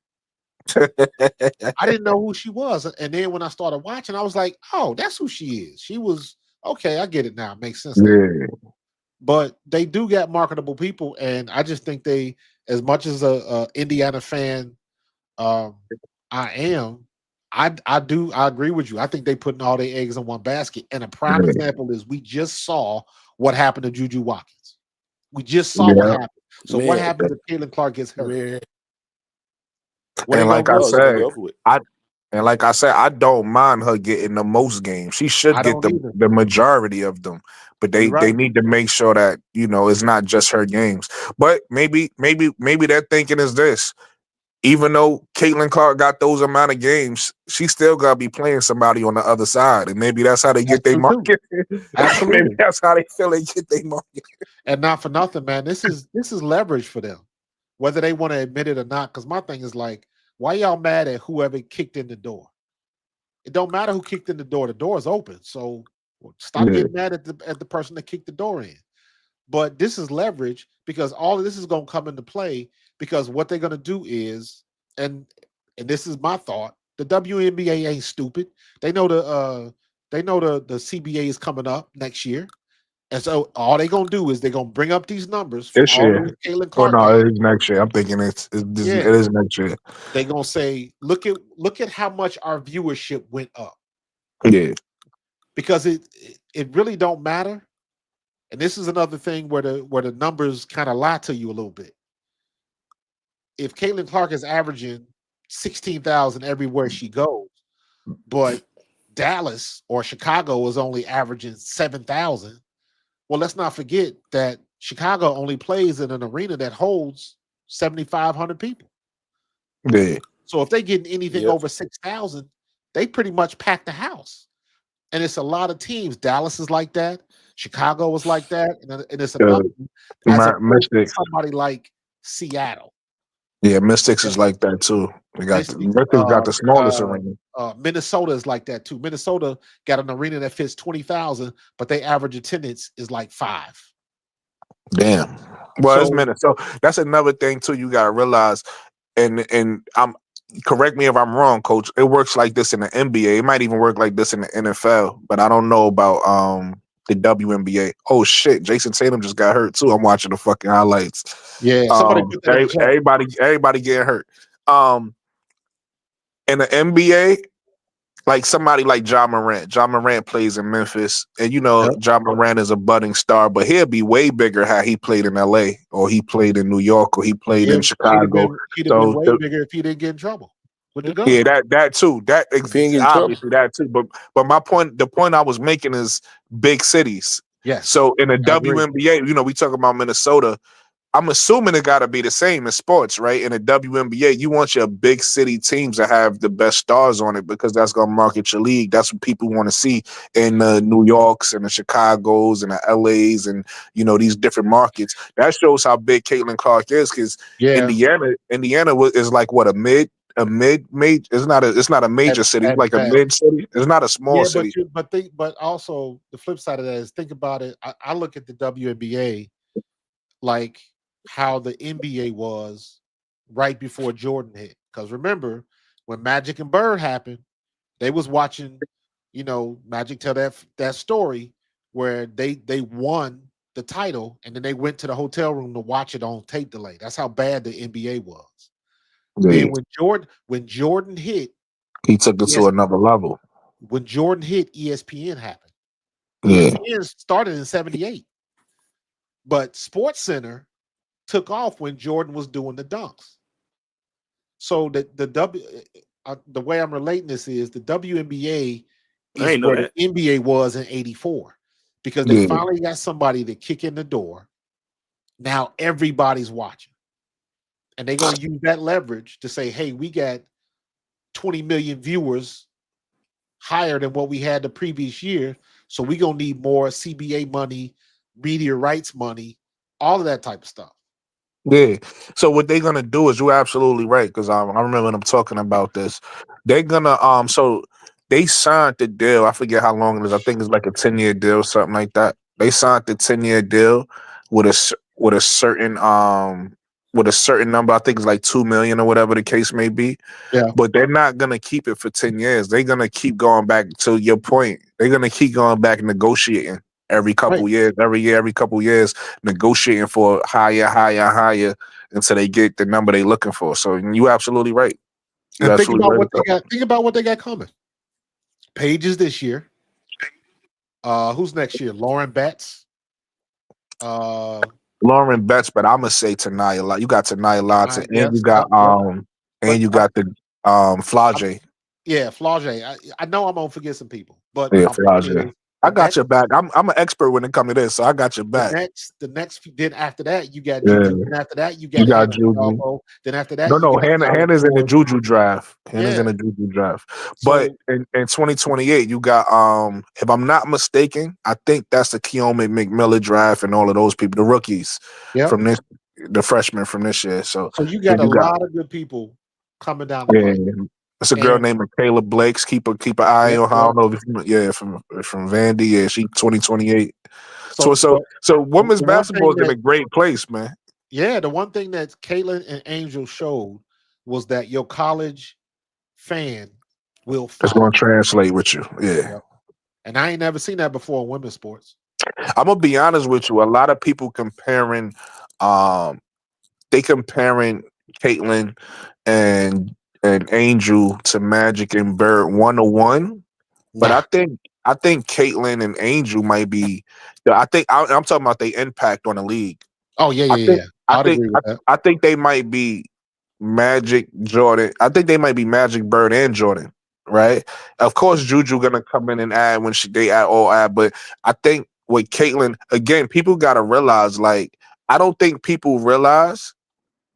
I didn't know who she was. And then when I started watching, I was like, oh, that's who she is. She was okay. I get it now. It makes sense now. Yeah. But they do get marketable people. And I just think they, as much as a Indiana fan um, I am, I agree with you. I think they putting all their eggs in one basket. And a prime Yeah. example is we just saw what happened to Juju Watkins. We just saw what Yeah. happened. So what Man, happens if Caitlin Clark gets hurt? man. What they And gonna like I Oh, do? it's gonna be said, over with. I don't mind her getting the most games. She should I get don't either. the majority of them. But You're they right. need to make sure that, it's not just her games. But maybe their thinking is this. Even though Caitlin Clark got those amount of games, she still gotta be playing somebody on the other side. And maybe that's how they That's get their true too. market. Maybe Absolutely. that's how they feel they get their market. And not for nothing, man. This is leverage for them, whether they want to admit it or not. Because my thing is like, why y'all mad at whoever kicked in the door? It don't matter who kicked in the door. The door is open. So stop Yeah. getting mad at the person that kicked the door in. But this is leverage because all of this is going to come into play because what they're going to do is, and this is my thought, the WNBA ain't stupid. They know the CBA is coming up next year. And so all they're gonna do is they're gonna bring up these numbers from This all year. those Caitlin Or Clark no, games. it is next year. I'm thinking it Yeah, is next year. they're gonna say, look at how much our viewership went up Yeah. because it really don't matter. And this is another thing where the numbers kind of lie to you a little bit. If Caitlin Clark is averaging 16,000 everywhere she goes, but Dallas or Chicago is only averaging 7,000. Well, let's not forget that Chicago only plays in an arena that holds 7,500 people. Yeah. So if they get anything Yep. over 6,000, they pretty much pack the house. And it's a lot of teams. Dallas is like that. Chicago is like that. And it's Uh, another as opposed to Mystics. somebody like Seattle. Yeah, Mystics is like that too. Mystics, Mystics got the smallest arena. Minnesota is like that too. Minnesota got an arena that fits 20,000, but they average attendance is like 5. Damn. Well, it's So Minnesota. So that's another thing too. You gotta realize, and I'm correct me if I'm wrong, Coach. It works like this in the NBA. It might even work like this in the NFL, but I don't know about the WNBA. Oh shit, Jason Tatum just got hurt too. I'm watching the fucking highlights. yeah, somebody put that in the chat. Everybody getting hurt. In the NBA, like somebody like John Morant. John Morant plays in Memphis, and Yep. John Morant is a budding star, but he'll be way bigger had he played in L.A. or he played in New York or he played in Chicago. He'd have been So way bigger if he didn't get in trouble with the gun. yeah, that too. If he ain't get in trouble. Obviously that too. But the point I was making is big cities. Yes. So in the I agree. WNBA, we talk about Minnesota. I'm assuming it got to be the same in sports, right? In the WNBA, you want your big city teams to have the best stars on it because that's going to market your league. That's what people want to see in the New Yorks and the Chicagos and the LAs and these different markets. That shows how big Caitlin Clark is because Yeah. Indiana is like what a mid major. It's not a major city. It's like a best. mid city. It's not a small city. But also the flip side of that is think about it. I look at the WNBA like how the NBA was right before Jordan hit. Because remember, when Magic and Bird happened, they was watching, Magic tell that story where they won the title and then they went to the hotel room to watch it on tape delay. That's how bad the NBA was. Yeah. Then when Jordan hit, He took it to another level. When Jordan hit, ESPN happened. Yeah. ESPN started in 78. But Sports Center took off when Jordan was doing the dunks. So the way I'm relating this is the WNBA is where the NBA was in 84 because they finally got somebody to kick in the door. Now everybody's watching. And they're going to use that leverage to say, hey, we got 20 million viewers higher than what we had the previous year. So we're going to need more CBA money, media rights money, all of that type of stuff. Yeah. So what they're gonna do is you're absolutely right because I remember them talking about this. They're gonna so they signed the deal. I forget how long it is. I think it's like a 10-year deal, something like that. They signed the 10-year deal with a certain number. I think it's like 2 million or whatever the case may be. Yeah. But they're not gonna keep it for 10 years. They're gonna keep going back to your point. They're gonna keep going back and negotiating every couple years, every couple years, negotiating for higher until they get the number they're looking for. So you're absolutely right. And think about what they got. Think about what they got coming. Pages this year. Who's next year? Lauren Betts. Lauren Betts, but I'm gonna say Tanaya. You got Tanaya Lotton, and you got the Flage. Yeah, Flage. I know I'm gonna forget some people, but yeah, Flage. I got your back. I'm an expert when it comes to this, so I got your back. Then after that you got Juju. Then after that you got Juju. Then after that Hannah's in the Juju draft. Hannah's in the Juju draft. But in 2028 you got if I'm not mistaken, I think that's the Keone McMillan draft and all of those people, the rookies from the freshmen from this year. So you got a lot of good people coming down the pipe. It's a girl named Michaela Blakes. Keep an eye on her. I don't know if from Vandy. Yeah, she 2028. So women's basketball is in a great place, man. Yeah, the one thing that Caitlin and Angel showed was that your college fan will follow. It's going to translate with you. Yeah. And I ain't never seen that before in women's sports. I'm gonna be honest with you. A lot of people comparing Caitlin and Angel to Magic and Bird 101, but I think Caitlin and Angel might be. I'm talking about the impact on the league. Oh yeah. I think they might be Magic, Jordan. I think they might be Magic, Bird, and Jordan. Right? Of course, Juju gonna come in and add when they all add, but I think with Caitlin again, people gotta realize I don't think people realize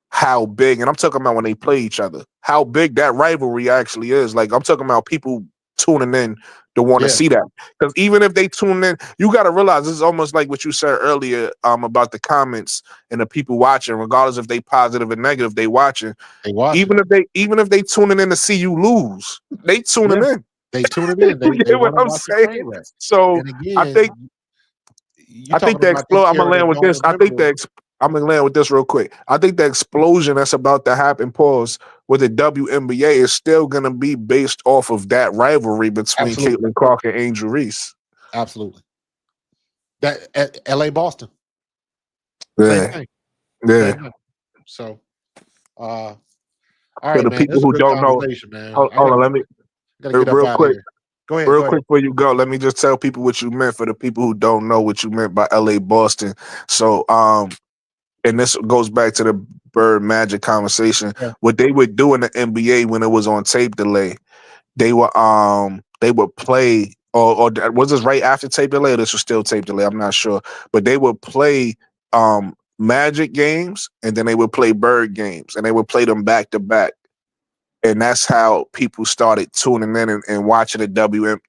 how big, and I'm talking about when they play each other, how big that rivalry actually is. I'm talking about people tuning in to want to see that. Because even if they tune in, you got to realize this is almost like what you said earlier about the comments and the people watching, regardless if they positive or negative, they watching. Even if they tuning in to see you lose, they tuning in. They tuning in. They get what I'm saying? So again, I think the explosion. I'm gonna land with this. I'm gonna land with this real quick. I think the explosion that's about to happen, with the WNBA is still gonna be based off of that rivalry between Caitlin Clark and Angel Reese. Absolutely. That LA Boston. Yeah. Same thing. Yeah. So all right, the man. people who don't know, man. hold on, Gotta get up Real out of quick, here. Go ahead. real quick before you go, let me just tell people what you meant for the people who don't know what you meant by LA Boston. So and this goes back to the Bird Magic conversation. Yeah. What they would do in the NBA when it was on tape delay, they would play or was this right after tape delay or this was still tape delay? I'm not sure. But they would play Magic games and then they would play Bird games and they would play them back to back. And that's how people started tuning in and watching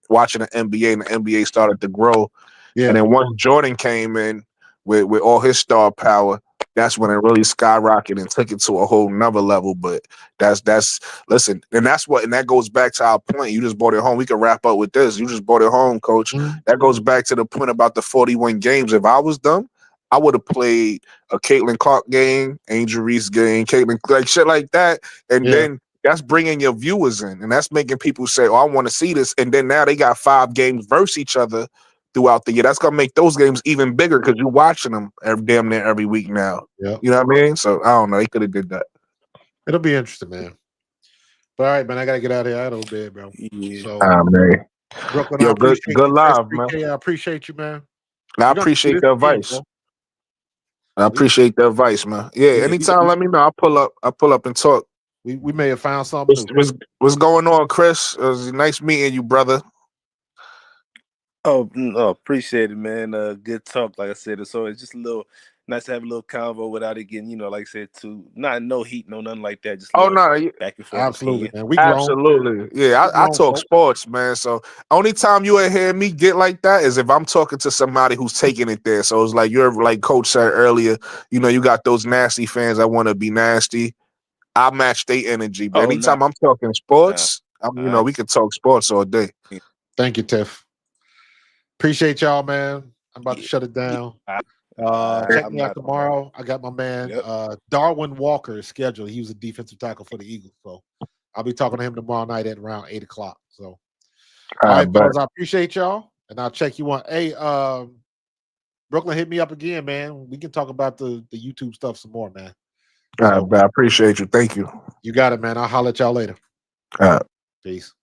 watching the NBA, and the NBA started to grow. Yeah. And then once Jordan came in with all his star power, that's when it really skyrocketed and took it to a whole nother level. But that's listen, and that goes back to our point. You just brought it home. We can wrap up with this. You just brought it home, coach. Mhm. That goes back to the point about the 41 games. If I was them, I would have played a Caitlin Clark game, Angel Reese game, Caitlin, like shit like that. And then that's bringing your viewers in, and that's making people say, "Oh, I want to see this." And then now they got 5 games versus each other throughout the year. That's gonna make those games even bigger because you're watching them damn near every week now. Yeah. You know what I mean? So I don't know. They could have did that. It'll be interesting, man. But all right, man, I gotta get out of here. I had a bed, bro. Yeah. So Man. Brooklyn, Yo, I appreciate good you. live, man. SBK, I appreciate you, man. I We're gonna do appreciate this the again, advice. bro. I appreciate the advice, man. Yeah, We- anytime, let me know. I'll pull up and talk. We may have found something new. What's going on, Chris? It was nice meeting you, brother. Oh, appreciate it, man. Good talk. Like I said, it's always just a little nice to have a little convo without it getting, like I said, no heat, no nothing like that. Just Oh little no, back and forth Absolutely, opinion. man. We grown. absolutely. Yeah, We I grown talk folk. sports, man. So only time you will hear me get like that is if I'm talking to somebody who's taking it there. So it's like you're like Coach said earlier, you got those nasty fans that want to be nasty. I match their energy. But Oh, anytime nah, I'm talking sports, we can talk sports all day. Thank you, Tiff. Appreciate y'all, man. I'm about to Yeah. shut it down. I'm Check me out not- tomorrow. I got my man Yep. Darwin Walker is scheduled. He was a defensive tackle for the Eagles. So I'll be talking to him tomorrow night at around 8:00. So all right, fellas, I appreciate y'all. And I'll check you on. Hey, Brooklyn, hit me up again, man. We can talk about the YouTube stuff some more, man. I appreciate you. Thank you. You got it, man. I'll holler at y'all later. All right. Peace.